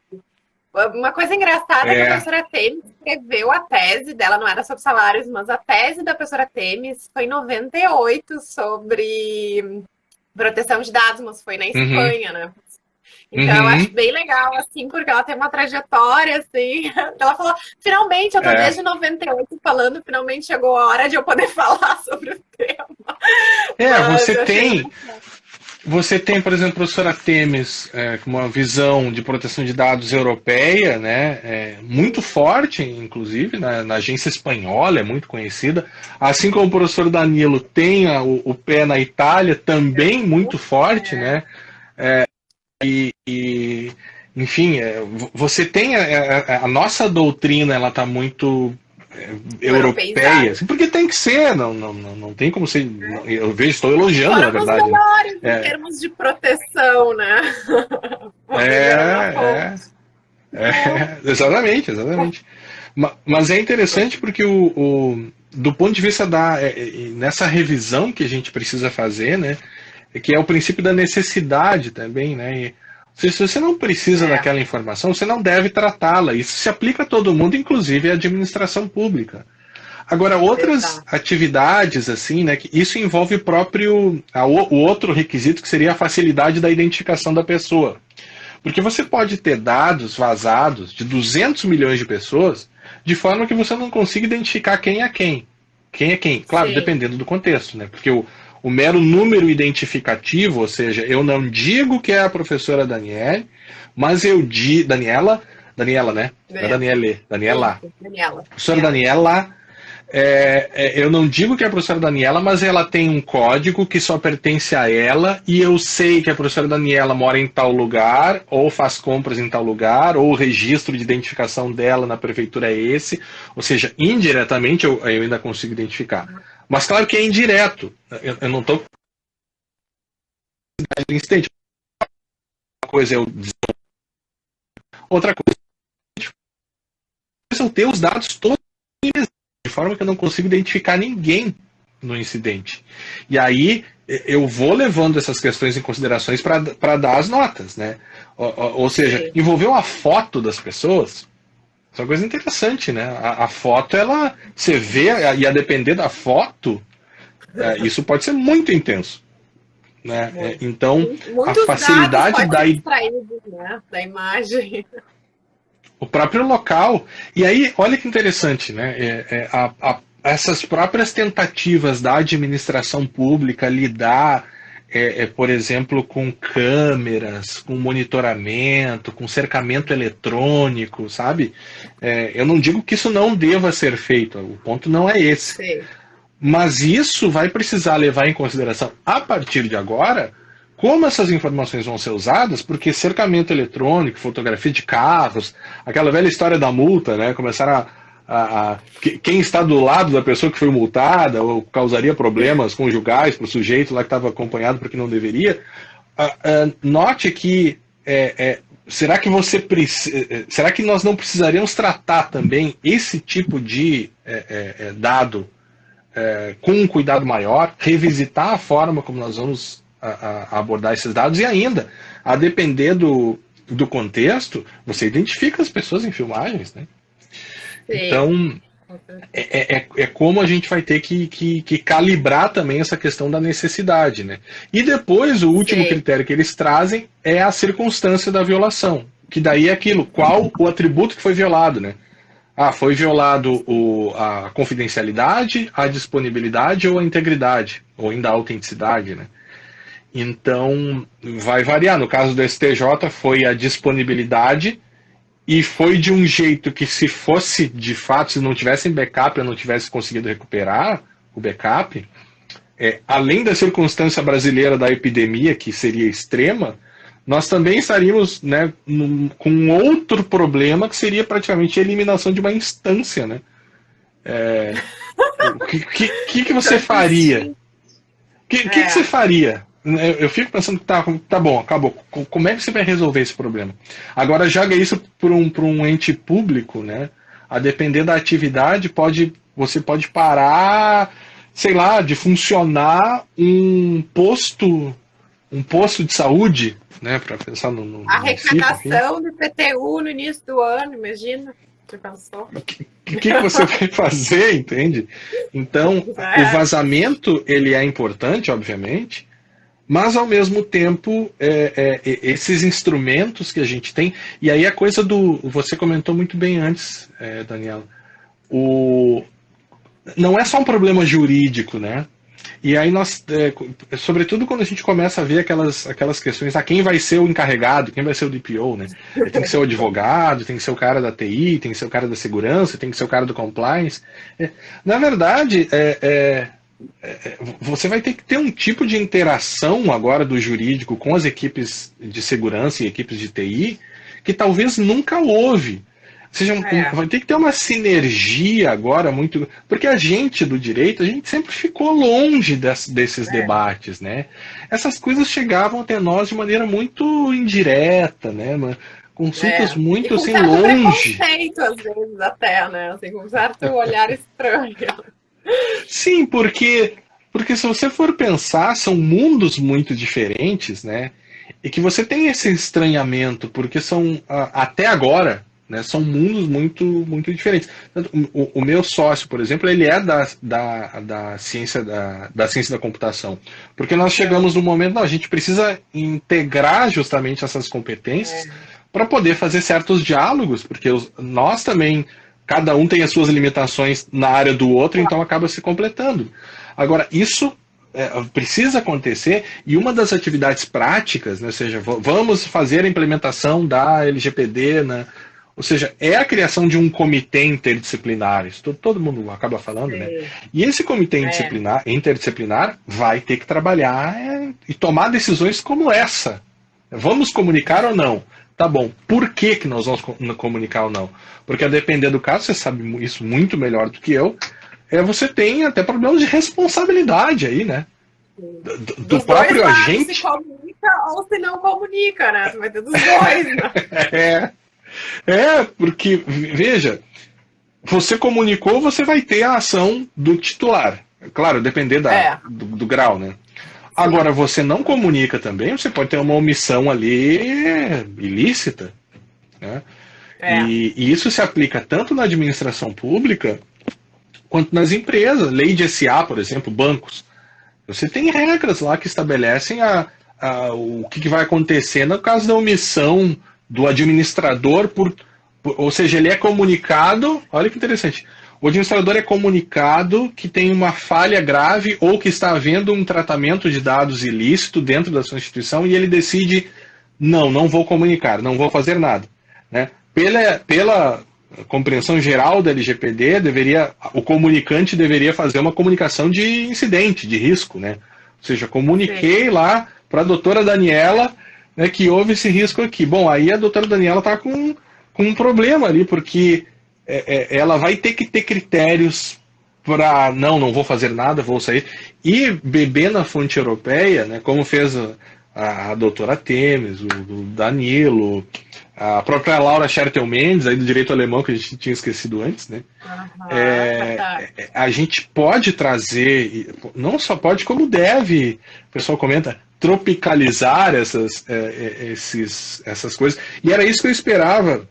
Uma coisa engraçada é que a professora Temis escreveu a tese dela, não era sobre salários, mas a tese da professora Temis foi em 98 sobre proteção de dados, mas foi na Espanha, né? Então, eu acho bem legal, assim, porque ela tem uma trajetória, assim. Ela falou, finalmente, eu tô desde 98 falando, finalmente chegou a hora de eu poder falar sobre o tema. Você tem, por exemplo, a professora Temis com uma visão de proteção de dados europeia, né, muito forte, inclusive, na agência espanhola, é muito conhecida. Assim como o professor Danilo tem o pé na Itália, também muito forte, né? Enfim, você tem a nossa doutrina, ela está muito europeia, assim, porque tem que ser, não tem como ser. Eu vejo, estou elogiando, na verdade. Foram os melhores em termos de proteção, né? Exatamente. Mas é interessante porque do ponto de vista nessa revisão que a gente precisa fazer, né, que é o princípio da necessidade também, né? Se você não precisa daquela informação, você não deve tratá-la. Isso se aplica a todo mundo, inclusive à administração pública. Agora, outras atividades, assim, né, que isso envolve o outro requisito, que seria a facilidade da identificação da pessoa. Porque você pode ter dados vazados de 200 milhões de pessoas, de forma que você não consiga identificar quem é quem. Quem é quem? Claro, dependendo do contexto, né? Porque o mero número identificativo, ou seja, eu não digo que é a professora Daniele, mas eu digo... Daniela, né? Não é Daniele, Daniela. Professora Daniela, eu não digo que é a professora Daniela, mas ela tem um código que só pertence a ela, e eu sei que a professora Daniela mora em tal lugar, ou faz compras em tal lugar, ou o registro de identificação dela na prefeitura é esse, ou seja, indiretamente eu ainda consigo identificar. Mas claro que é indireto. Eu não estou incidente. Uma coisa é outra coisa é ter os dados todos de forma que eu não consigo identificar ninguém no incidente. E aí eu vou levando essas questões em considerações para dar as notas, né? Ou seja, envolveu a foto das pessoas. Isso é uma coisa interessante, né? A foto, você vê, e a depender da foto, isso pode ser muito intenso. Né? Então, muitos a facilidade da imagem. O próprio local. E aí, olha que interessante, né? essas próprias tentativas da administração pública lidar, por exemplo, com câmeras, com monitoramento, com cercamento eletrônico, sabe? Eu não digo que isso não deva ser feito, o ponto não é esse. Sim. Mas isso vai precisar levar em consideração, a partir de agora, como essas informações vão ser usadas, porque cercamento eletrônico, fotografia de carros, aquela velha história da multa, né? Começaram quem está do lado da pessoa que foi multada ou causaria problemas conjugais para o sujeito lá que estava acompanhado porque não deveria. Note que será que será que nós não precisaríamos tratar também esse tipo de dado com um cuidado maior, revisitar a forma como nós vamos abordar esses dados e ainda, a depender do contexto, você identifica as pessoas em filmagens, né? Sim. Então, como a gente vai ter que calibrar também essa questão da necessidade, né? E depois, o último Sim. critério que eles trazem é a circunstância da violação, que daí é aquilo, qual o atributo que foi violado, né? Foi violado a confidencialidade, a disponibilidade ou a integridade, ou ainda a autenticidade, né? Então, vai variar. No caso do STJ, foi a disponibilidade e foi de um jeito que, se fosse, de fato, se não tivesse backup, eu não tivesse conseguido recuperar o backup, além da circunstância brasileira da epidemia, que seria extrema, nós também estaríamos, né, com outro problema, que seria praticamente a eliminação de uma instância, né? O que você faria? O que você faria? Eu fico pensando que tá bom, acabou. Como é que você vai resolver esse problema? Agora, joga isso para um ente público, né? A depender da atividade, você pode parar, sei lá, de funcionar um posto de saúde, né, para pensar no arrecadação do PTU no início do ano, imagina. Você pensou? O que você vai fazer, entende? Então, o vazamento, ele é importante, obviamente, mas, ao mesmo tempo, esses instrumentos que a gente tem, e aí a coisa você comentou muito bem antes, Daniela, não é só um problema jurídico, né? E aí nós, sobretudo quando a gente começa a ver aquelas questões, quem vai ser o encarregado, quem vai ser o DPO, né? Tem que ser o advogado, tem que ser o cara da TI, tem que ser o cara da segurança, tem que ser o cara do compliance. Na verdade, você vai ter que ter um tipo de interação agora do jurídico com as equipes de segurança e equipes de TI que talvez nunca houve. Ou seja, vai ter que ter uma sinergia agora muito... Porque a gente do direito, a gente sempre ficou longe desses debates, né? Essas coisas chegavam até nós de maneira muito indireta, né? Consultas muito assim, longe. Preconceito, às vezes, até, né? Assim, com um certo olhar estranho. Sim, porque se você for pensar, são mundos muito diferentes, né? E que você tem esse estranhamento, porque são, até agora... né, são mundos muito, muito diferentes. O meu sócio, por exemplo, ele é da ciência da computação. Porque nós chegamos no momento, a gente precisa integrar justamente essas competências para poder fazer certos diálogos, porque nós também, cada um tem as suas limitações na área do outro, então acaba se completando. Agora, isso precisa acontecer, e uma das atividades práticas, né, ou seja, vamos fazer a implementação da LGPD, né? Ou seja, é a criação de um comitê interdisciplinar, isso todo mundo acaba falando, né? E esse comitê interdisciplinar vai ter que trabalhar e tomar decisões como essa. Vamos comunicar ou não? Tá bom, por que nós vamos comunicar ou não? Porque a depender do caso, você sabe isso muito melhor do que eu, você tem até problemas de responsabilidade aí, né? Do próprio agente. Se comunica ou se não comunica, né? Você vai ter dos dois, né? Porque, veja, você comunicou, você vai ter a ação do titular. Claro, depender do grau, né? Sim. Agora, você não comunica também, você pode ter uma omissão ali ilícita, né? E isso se aplica tanto na administração pública quanto nas empresas. Lei de SA, por exemplo, bancos. Você tem regras lá que estabelecem o que vai acontecer no caso da omissão do administrador, ou seja, ele é comunicado, olha que interessante, O administrador é comunicado que tem uma falha grave ou que está havendo um tratamento de dados ilícito dentro da sua instituição e ele decide, não vou comunicar, não vou fazer nada. Né? Pela compreensão geral da LGPD, o comunicante deveria fazer uma comunicação de incidente, de risco. Né? Ou seja, comuniquei lá para a doutora Daniela, né, que houve esse risco aqui. Bom, aí a doutora Daniela está com um problema ali, porque ela vai ter que ter critérios para, não vou fazer nada, vou sair. E beber na fonte europeia, né, como fez a doutora Temes, o Danilo, a própria Laura Schertel Mendes, aí do direito alemão, que a gente tinha esquecido antes, né? A gente pode trazer, não só pode, como deve, o pessoal comenta, tropicalizar essas coisas. E era isso que eu esperava,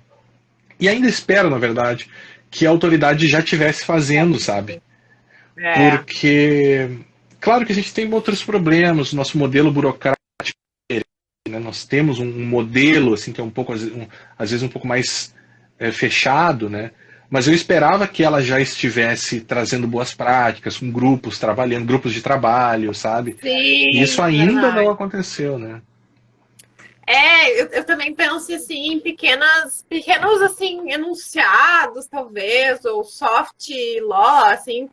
e ainda espero, na verdade, que a autoridade já estivesse fazendo, sabe? Porque, claro que a gente tem outros problemas, o nosso modelo burocrático, né? Nós temos um modelo assim, que é um pouco, às vezes um pouco mais fechado, né? Mas eu esperava que ela já estivesse trazendo boas práticas, com grupos trabalhando, grupos de trabalho, sabe? Sim, e isso ainda não aconteceu, né? Eu também penso assim, em pequenos assim, enunciados, talvez, ou soft law, assim,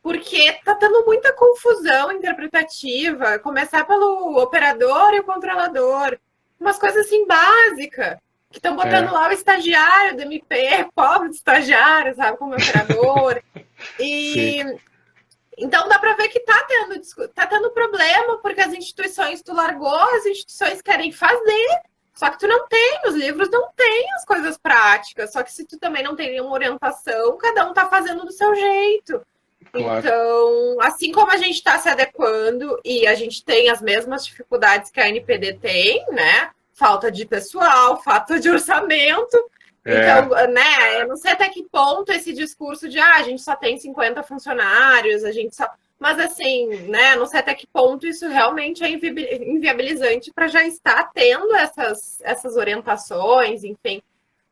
porque tá tendo muita confusão interpretativa, começar pelo operador e o controlador, umas coisas assim básicas, que estão botando lá o estagiário do MP, pobre do estagiário, sabe, como operador. Então dá para ver que tá tendo problema, porque as instituições, tu largou, as instituições querem fazer, só que tu não tem, os livros não têm as coisas práticas, só que se tu também não tem nenhuma orientação, cada um tá fazendo do seu jeito. Claro. Então, assim como a gente está se adequando e a gente tem as mesmas dificuldades que a NPD tem, né? Falta de pessoal, falta de orçamento. Então, né, eu não sei até que ponto esse discurso de a gente só tem 50 funcionários, a gente só. Mas assim, né, não sei até que ponto isso realmente é inviabilizante para já estar tendo essas orientações, enfim.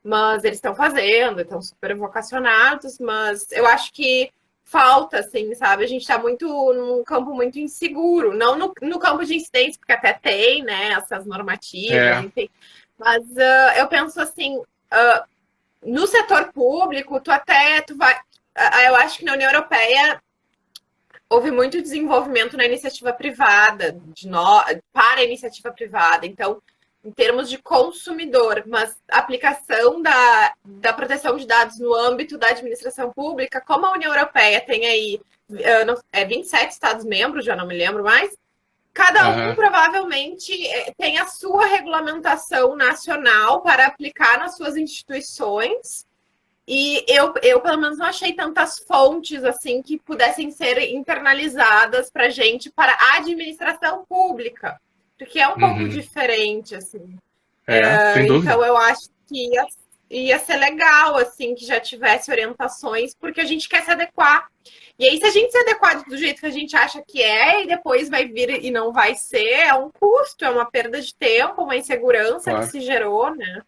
Mas eles estão fazendo, estão super vocacionados, mas eu acho que falta, assim, sabe? A gente está num campo muito inseguro, não no campo de incidentes, porque até tem, né, essas normativas, enfim. Mas eu penso assim, no setor público, eu acho que na União Europeia houve muito desenvolvimento na iniciativa privada, para a iniciativa privada. Então, em termos de consumidor, mas a aplicação da proteção de dados no âmbito da administração pública, como a União Europeia tem aí 27 Estados-membros, já não me lembro mais, cada um provavelmente tem a sua regulamentação nacional para aplicar nas suas instituições. E eu pelo menos, não achei tantas fontes assim que pudessem ser internalizadas para a administração pública, porque é um pouco diferente, assim. Sem dúvida. Então, eu acho que ia ser legal, assim, que já tivesse orientações, porque a gente quer se adequar. E aí, se a gente se adequar do jeito que a gente acha que e depois vai vir e não vai ser, é um custo, é uma perda de tempo, uma insegurança que se gerou, né?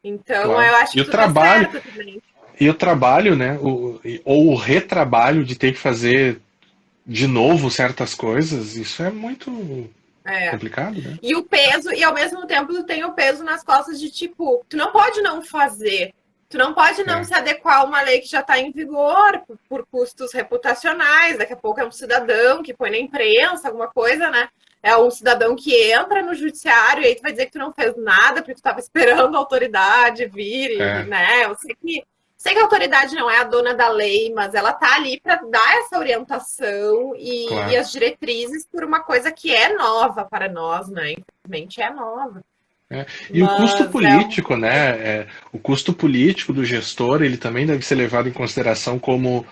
Então, eu acho que tudo certo também. E o trabalho, né? Ou o retrabalho de ter que fazer de novo certas coisas, isso é muito complicado, né? E o peso, e ao mesmo tempo tu tem o peso nas costas de tipo, tu não pode não fazer, tu não pode não se adequar a uma lei que já está em vigor por custos reputacionais, daqui a pouco é um cidadão que põe na imprensa alguma coisa, né? É um cidadão que entra no judiciário e aí tu vai dizer que tu não fez nada porque tu estava esperando a autoridade vir, né? Eu sei que a autoridade não é a dona da lei, mas ela está ali para dar essa orientação e as diretrizes por uma coisa que é nova para nós, né? Infelizmente é nova. E o custo político, né? O custo político do gestor, ele também deve ser levado em consideração como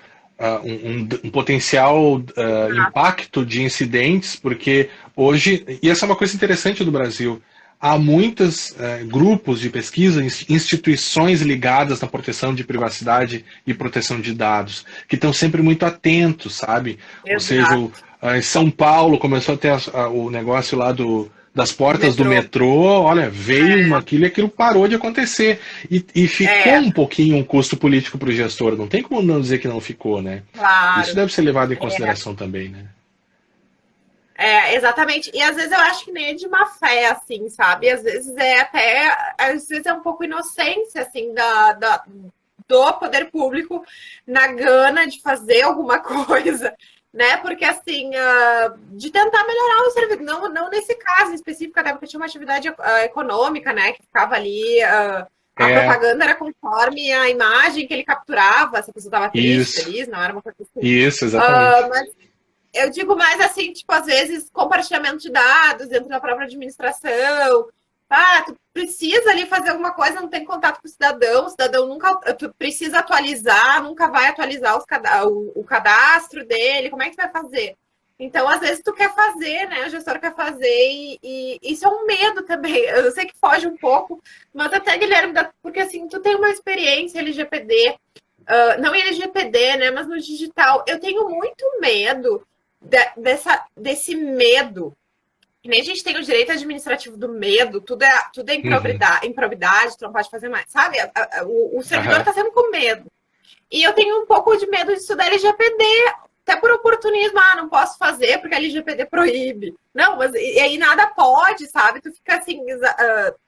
um potencial impacto de incidentes, porque hoje, e essa é uma coisa interessante do Brasil, há muitos grupos de pesquisa, instituições ligadas na proteção de privacidade e proteção de dados, que estão sempre muito atentos, sabe? Exato. Ou seja, em São Paulo começou a ter o negócio lá do das portas do Metrô. metrô, olha, veio aquilo e aquilo parou de acontecer. E ficou É, um pouquinho um custo político para o gestor, não tem como não dizer que não ficou, né? Isso claro. deve ser levado em É, consideração também, né? exatamente. E às vezes eu acho que nem é de má fé, assim, sabe? Às vezes é até, às vezes é um pouco inocência, assim, do poder público na gana de fazer alguma coisa, né? Porque, assim, de tentar melhorar o serviço, não nesse caso em específico, até porque tinha uma atividade econômica, né? Que ficava ali, a É, propaganda era conforme a imagem que ele capturava, se a pessoa estava triste, isso, feliz, não era uma coisa assim. isso, exatamente. Eu digo mais assim, tipo, às vezes, compartilhamento de dados dentro da própria administração. Ah, tu precisa ali fazer alguma coisa, não tem contato com o cidadão nunca, tu precisa atualizar, nunca vai atualizar o cadastro dele, como é que tu vai fazer? Então, às vezes, tu quer fazer, né? O gestor quer fazer, e isso é um medo também. Eu sei que foge um pouco, mas até, Guilherme, porque assim, tu tem uma experiência LGPD, não em LGPD, né? Mas no digital. Eu tenho muito medo desse medo. Que nem a gente tem o direito administrativo do medo, tudo é Uhum. improbidade, tu não pode fazer mais, sabe? O servidor Aham. está sempre com medo. E eu tenho um pouco de medo de estudar LGPD, até por oportunismo, não posso fazer porque a LGPD proíbe. Não, mas e aí nada pode, sabe? Tu fica assim,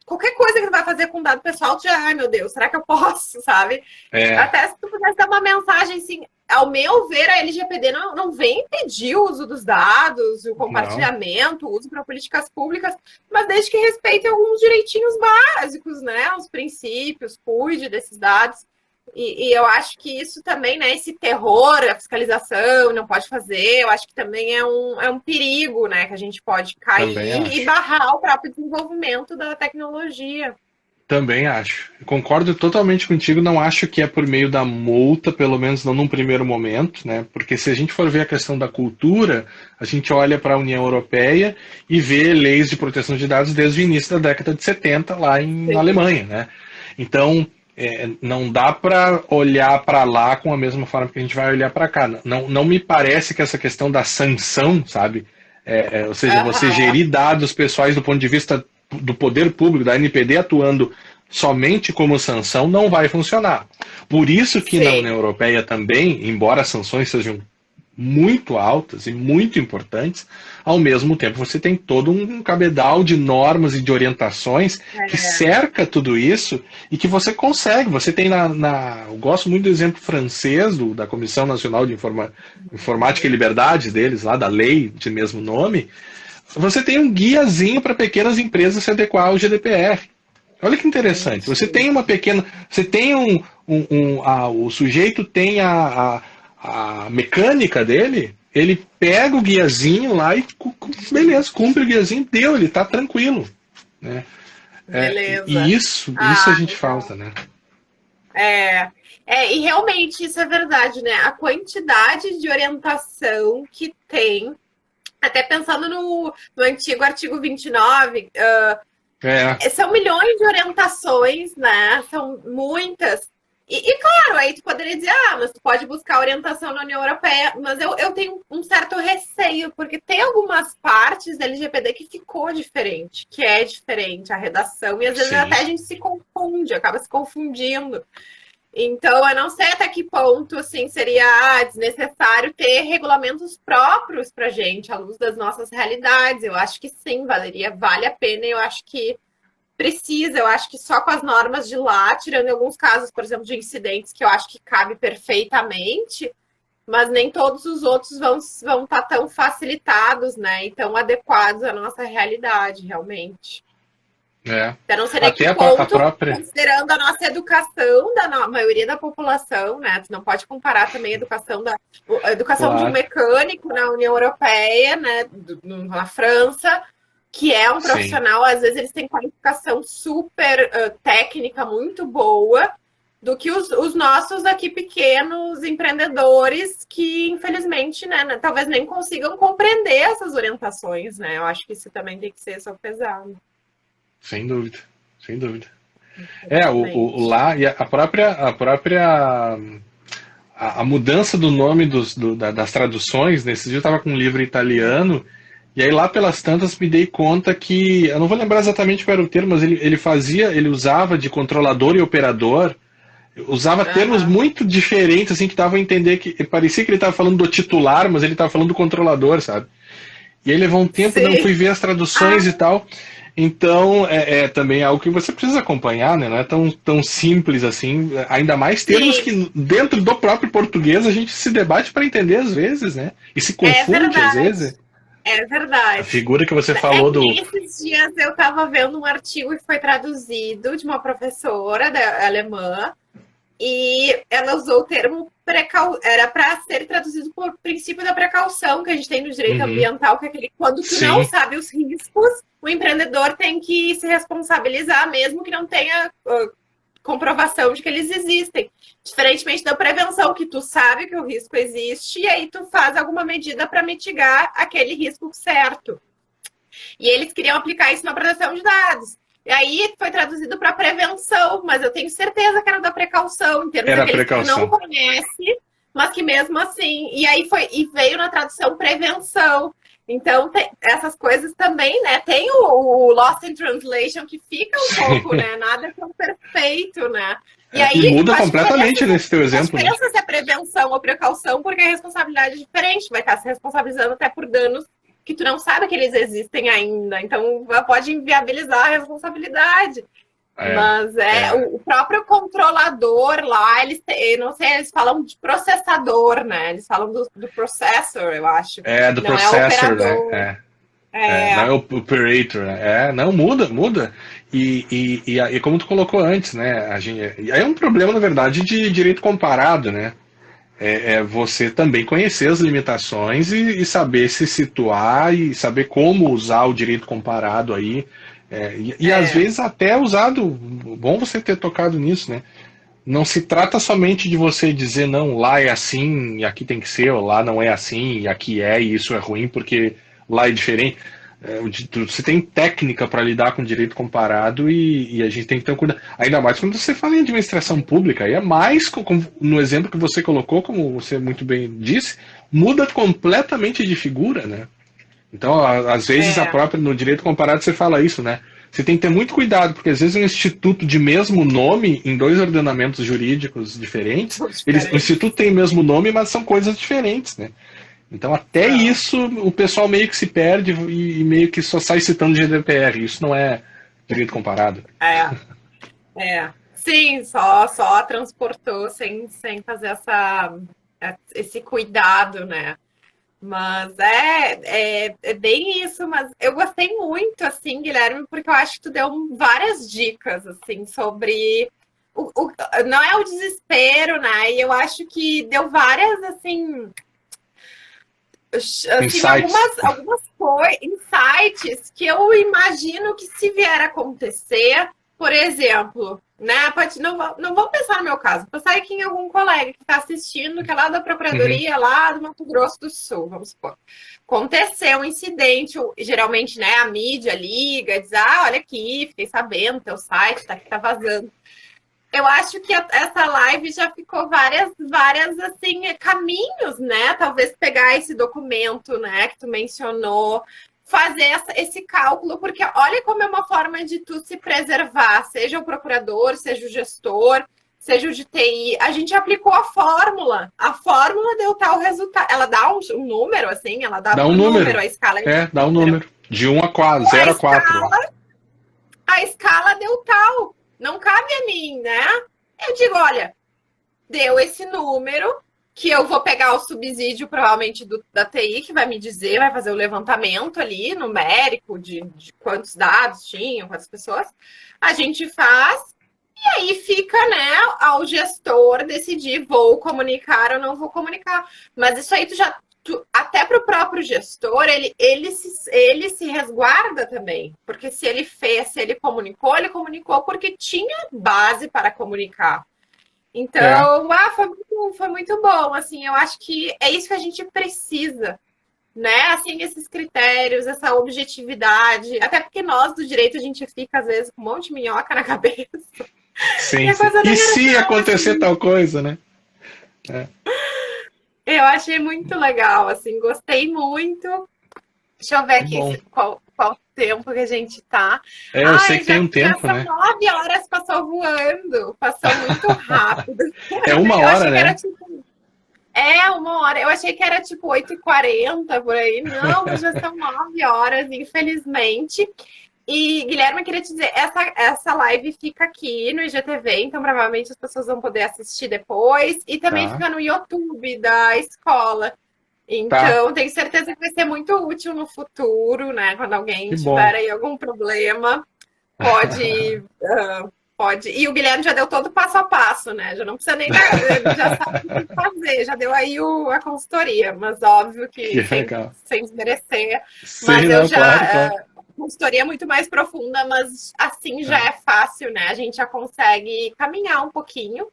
qualquer coisa que tu vai fazer com dado pessoal, tu já, ai meu Deus, será que eu posso, sabe? É, Até se tu pudesse dar uma mensagem assim, ao meu ver, a LGPD não vem impedir o uso dos dados, o não, compartilhamento, o uso para políticas públicas, mas desde que respeite alguns direitinhos básicos, né? Os princípios, cuide desses dados. E eu acho que isso também, né? Esse terror, a fiscalização, não pode fazer, eu acho que também é um perigo, né? Que a gente pode também cair e acho. barrar o próprio desenvolvimento da tecnologia. Também acho. Concordo totalmente contigo, não acho que é por meio da multa, pelo menos não num primeiro momento, né? Porque se a gente for ver a questão da cultura, a gente olha para a União Europeia e vê leis de proteção de dados desde o início da década de 70 lá na Sim. Alemanha, né? Então, não dá para olhar para lá com a mesma forma que a gente vai olhar para cá. Não me parece que essa questão da sanção, sabe? Ou seja, você Aham, gerir dados pessoais do ponto de vista do poder público, da NPD atuando somente como sanção, não vai funcionar. Por isso que na sim. União Europeia também, embora as sanções sejam muito altas e muito importantes, ao mesmo tempo você tem todo um cabedal de normas e de orientações que É, cerca tudo isso e que você consegue. Você tem eu gosto muito do exemplo francês da Comissão Nacional de Informática e Liberdade deles, lá da lei de mesmo nome. Você tem um guiazinho para pequenas empresas se adequar ao GDPR. Olha que interessante. Você gente. tem uma pequena. Você tem o sujeito tem a mecânica dele, ele pega o guiazinho lá e beleza, cumpre o guiazinho, deu, ele está tranquilo. Né? E Beleza. isso a Ah, gente legal. falta, né? E realmente isso é verdade, né? A quantidade de orientação que tem, até pensando no antigo artigo 29, É, são milhões de orientações, né? São muitas. Claro, aí tu poderia dizer, mas tu pode buscar orientação na União Europeia, mas eu tenho um certo receio, porque tem algumas partes da LGPD que ficou diferente, que é diferente a redação, e às vezes sim. até a gente se confunde, acaba se confundindo. Então, eu não sei até que ponto assim, seria desnecessário ter regulamentos próprios para a gente, à luz das nossas realidades. Eu acho que sim, vale a pena. Eu acho que precisa. Eu acho que só com as normas de lá, tirando em alguns casos, por exemplo, de incidentes que eu acho que cabe perfeitamente, mas nem todos os outros vão estar tão facilitados, né? E tão adequados à nossa realidade, realmente. É. Eu não sei até que Até a ponto, própria. considerando a nossa educação maioria da população, né? Tu não pode comparar também a educação de um Claro. mecânico na União Europeia, né? Na França, que é um Sim. profissional, às vezes eles têm qualificação super técnica, muito boa, do que os nossos aqui pequenos empreendedores que, infelizmente, né, talvez nem consigam compreender essas orientações, né? Eu acho que isso também tem que ser sopesado, Sem dúvida. Sem dúvida. infelizmente. Lá e a própria a mudança do nome das traduções, nesses dias eu estava com um livro italiano E aí lá pelas tantas me dei conta que, eu não vou lembrar exatamente qual era o termo, mas ele usava de controlador e operador, usava termos Aham. muito diferentes, assim, que dava a entender que parecia que ele estava falando do titular, mas ele estava falando do controlador, sabe? E aí levou um tempo, não fui Sim. ver as Ah, traduções e tal. Então, é também algo que você precisa acompanhar, né? Não é tão simples assim. Ainda mais termos sim, que dentro do próprio português a gente se debate para entender às vezes, né? E se é confunde às verdade. vezes. É A verdade. figura que você É falou que do. nem esses dias eu estava vendo um artigo que foi traduzido de uma professora alemã e ela usou o termo era para ser traduzido por princípio da precaução que a gente tem no direito Uhum. ambiental, que é aquele quando tu não Sim, sabe os riscos, o empreendedor tem que se responsabilizar mesmo que não tenha comprovação de que eles existem. Diferentemente da prevenção, que tu sabe que o risco existe e aí tu faz alguma medida para mitigar aquele risco certo. E eles queriam aplicar isso na proteção de dados. E aí foi traduzido para prevenção, mas eu tenho certeza que era da precaução, em termos era daqueles que tu não precaução. conhece, mas que mesmo assim. E aí veio na tradução prevenção. Então, essas coisas também, né? Tem o Lost in Translation que fica um Sim. pouco, né? Nada é tão perfeito, né? E E aí, muda a completamente nesse teu exemplo, né? diferença se é prevenção ou precaução, porque a responsabilidade é diferente, vai estar se responsabilizando até por danos que tu não sabe que eles existem ainda. Então, pode inviabilizar a responsabilidade. É, Mas é, o próprio controlador lá, não sei, eles falam de processador, né? Eles falam do processor, eu acho. é do Não é processor, né? operador. Não é É, o operator, né? Não, muda. E como tu colocou antes, né? E aí é um problema, na verdade, de direito comparado, né? É você também conhecer as limitações e saber se situar e saber como usar o direito comparado aí. E às é, vezes até usado, bom você ter tocado nisso, né? Não se trata somente de você dizer, não, lá é assim e aqui tem que ser, ou lá não é assim e aqui é e isso é ruim porque lá é diferente. Você tem técnica para lidar com direito comparado e a gente tem que ter um cuidado. Ainda mais quando você fala em administração pública, aí é mais, no exemplo que você colocou, como você muito bem disse, muda completamente de figura, né? Então, às vezes, a é. própria, no direito comparado, você fala isso, né? Você tem que ter muito cuidado, porque às vezes um instituto de mesmo nome, em dois ordenamentos jurídicos diferentes, São o diferentes. instituto tem o mesmo nome, mas são coisas diferentes, né? Então, até São. isso, o pessoal meio que se perde e meio que só sai citando GDPR. Isso não é direito comparado. É, é. Sim, só transportou sem fazer esse cuidado, né? Mas é bem isso, mas eu gostei muito, assim, Guilherme, porque eu acho que tu deu várias dicas, assim, sobre não é o desespero, né? E eu acho que deu várias, assim, Insights. algumas insights que eu imagino que se vier a acontecer, por exemplo, né? Não vou pensar no meu caso, vou pensar aqui em algum colega que está assistindo, que é lá da Uhum. Procuradoria, lá do Mato Grosso do Sul, vamos supor. Aconteceu um incidente, geralmente, né, a mídia liga, diz, olha aqui, fiquei sabendo, teu site tá aqui, tá vazando. Eu acho que essa live já ficou várias assim caminhos, né? Talvez pegar esse documento, né, que tu mencionou, fazer esse cálculo, porque olha como é uma forma de tu se preservar, seja o procurador, seja o gestor, seja o de TI. A gente aplicou a fórmula deu tal resultado. Ela dá um número, assim, ela dá Dá um por número, número. a escala é de Dá um número. número. De 1 a 4, A 0 a 4. escala a escala deu tal. Não cabe a mim, né? Eu digo, olha, deu esse número, que eu vou pegar o subsídio, provavelmente, da TI, que vai me dizer, vai fazer o levantamento ali, numérico, de quantos dados tinham, quantas pessoas. A gente faz, e aí fica, né, ao gestor decidir, vou comunicar ou não vou comunicar. Mas isso aí até para o próprio gestor, ele se resguarda também. Porque se ele fez, se ele comunicou porque tinha base para comunicar. É. Então, foi muito bom, assim, eu acho que é isso que a gente precisa, né? Assim, esses critérios, essa objetividade, até porque nós do direito a gente fica às vezes com um monte de minhoca na cabeça e Sim, a sim. coisa E nem era se tão acontecer assim. tal coisa, né? É. Eu achei muito legal, assim, gostei muito. Deixa eu ver Que bom. aqui qual tempo que a gente tá. É, eu sei Ai, que tem um já tempo, são né? 9 horas, passou voando. Passou muito rápido. É uma Eu hora, achei que era né? tipo. É, 1 hora. Eu achei que era tipo 8h40 por aí. Não, mas já são 9 horas, infelizmente. E, Guilherme, eu queria te dizer, essa live fica aqui no IGTV, então provavelmente as pessoas vão poder assistir depois. E também Tá, fica no YouTube da escola. tá. Então, tenho certeza que vai ser muito útil no futuro, né? Quando alguém Que tiver bom. aí algum problema, pode, pode. E o Guilherme já deu todo o passo a passo, né? Já não precisa nem ele já sabe o que fazer, já deu aí a consultoria, mas óbvio Que que legal. sem desmerecer, Sim, mas eu não, já claro, claro, consultoria muito mais profunda, mas assim já tá, é fácil, né? A gente já consegue caminhar um pouquinho.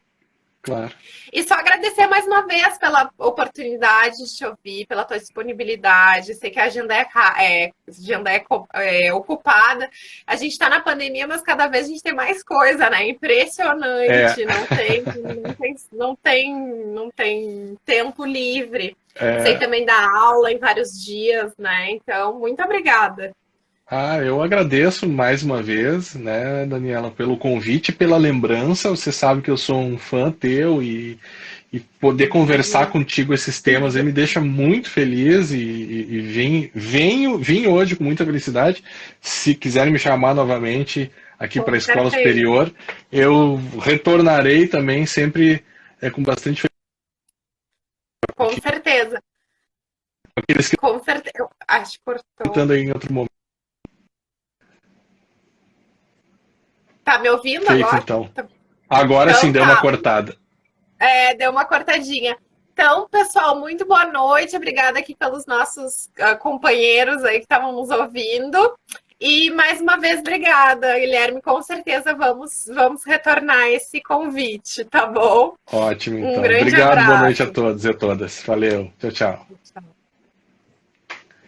claro. E só agradecer mais uma vez pela oportunidade de te ouvir, pela tua disponibilidade. Sei que a agenda é ocupada. A gente está na pandemia, mas cada vez a gente tem mais coisa, né? É, Impressionante. Não tem tempo livre. Sei é, também dar aula em vários dias, né? Então, muito obrigada. eu agradeço mais uma vez, né, Daniela, pelo convite, pela lembrança. Você sabe que eu sou um fã teu e poder conversar Imagina. contigo esses temas aí me deixa muito feliz e vim hoje com muita felicidade. Se quiserem me chamar novamente aqui para a Com Escola certeza. Superior, eu retornarei também sempre com bastante felicidade. Com certeza. Aqueles que Com certeza. Eu acho que estão cortou. tentando em outro momento. Tá me ouvindo Feito, agora? então. Agora sim, Então deu uma tá. cortada. Deu uma cortadinha. Então, pessoal, muito boa noite. Obrigada aqui pelos nossos companheiros aí que estavam nos ouvindo. E mais uma vez, obrigada, Guilherme. Com certeza vamos retornar esse convite, tá bom? Ótimo, Um então. grande Obrigado, boa noite a abraço. todos e a todas. Valeu, tchau, tchau. Tchau.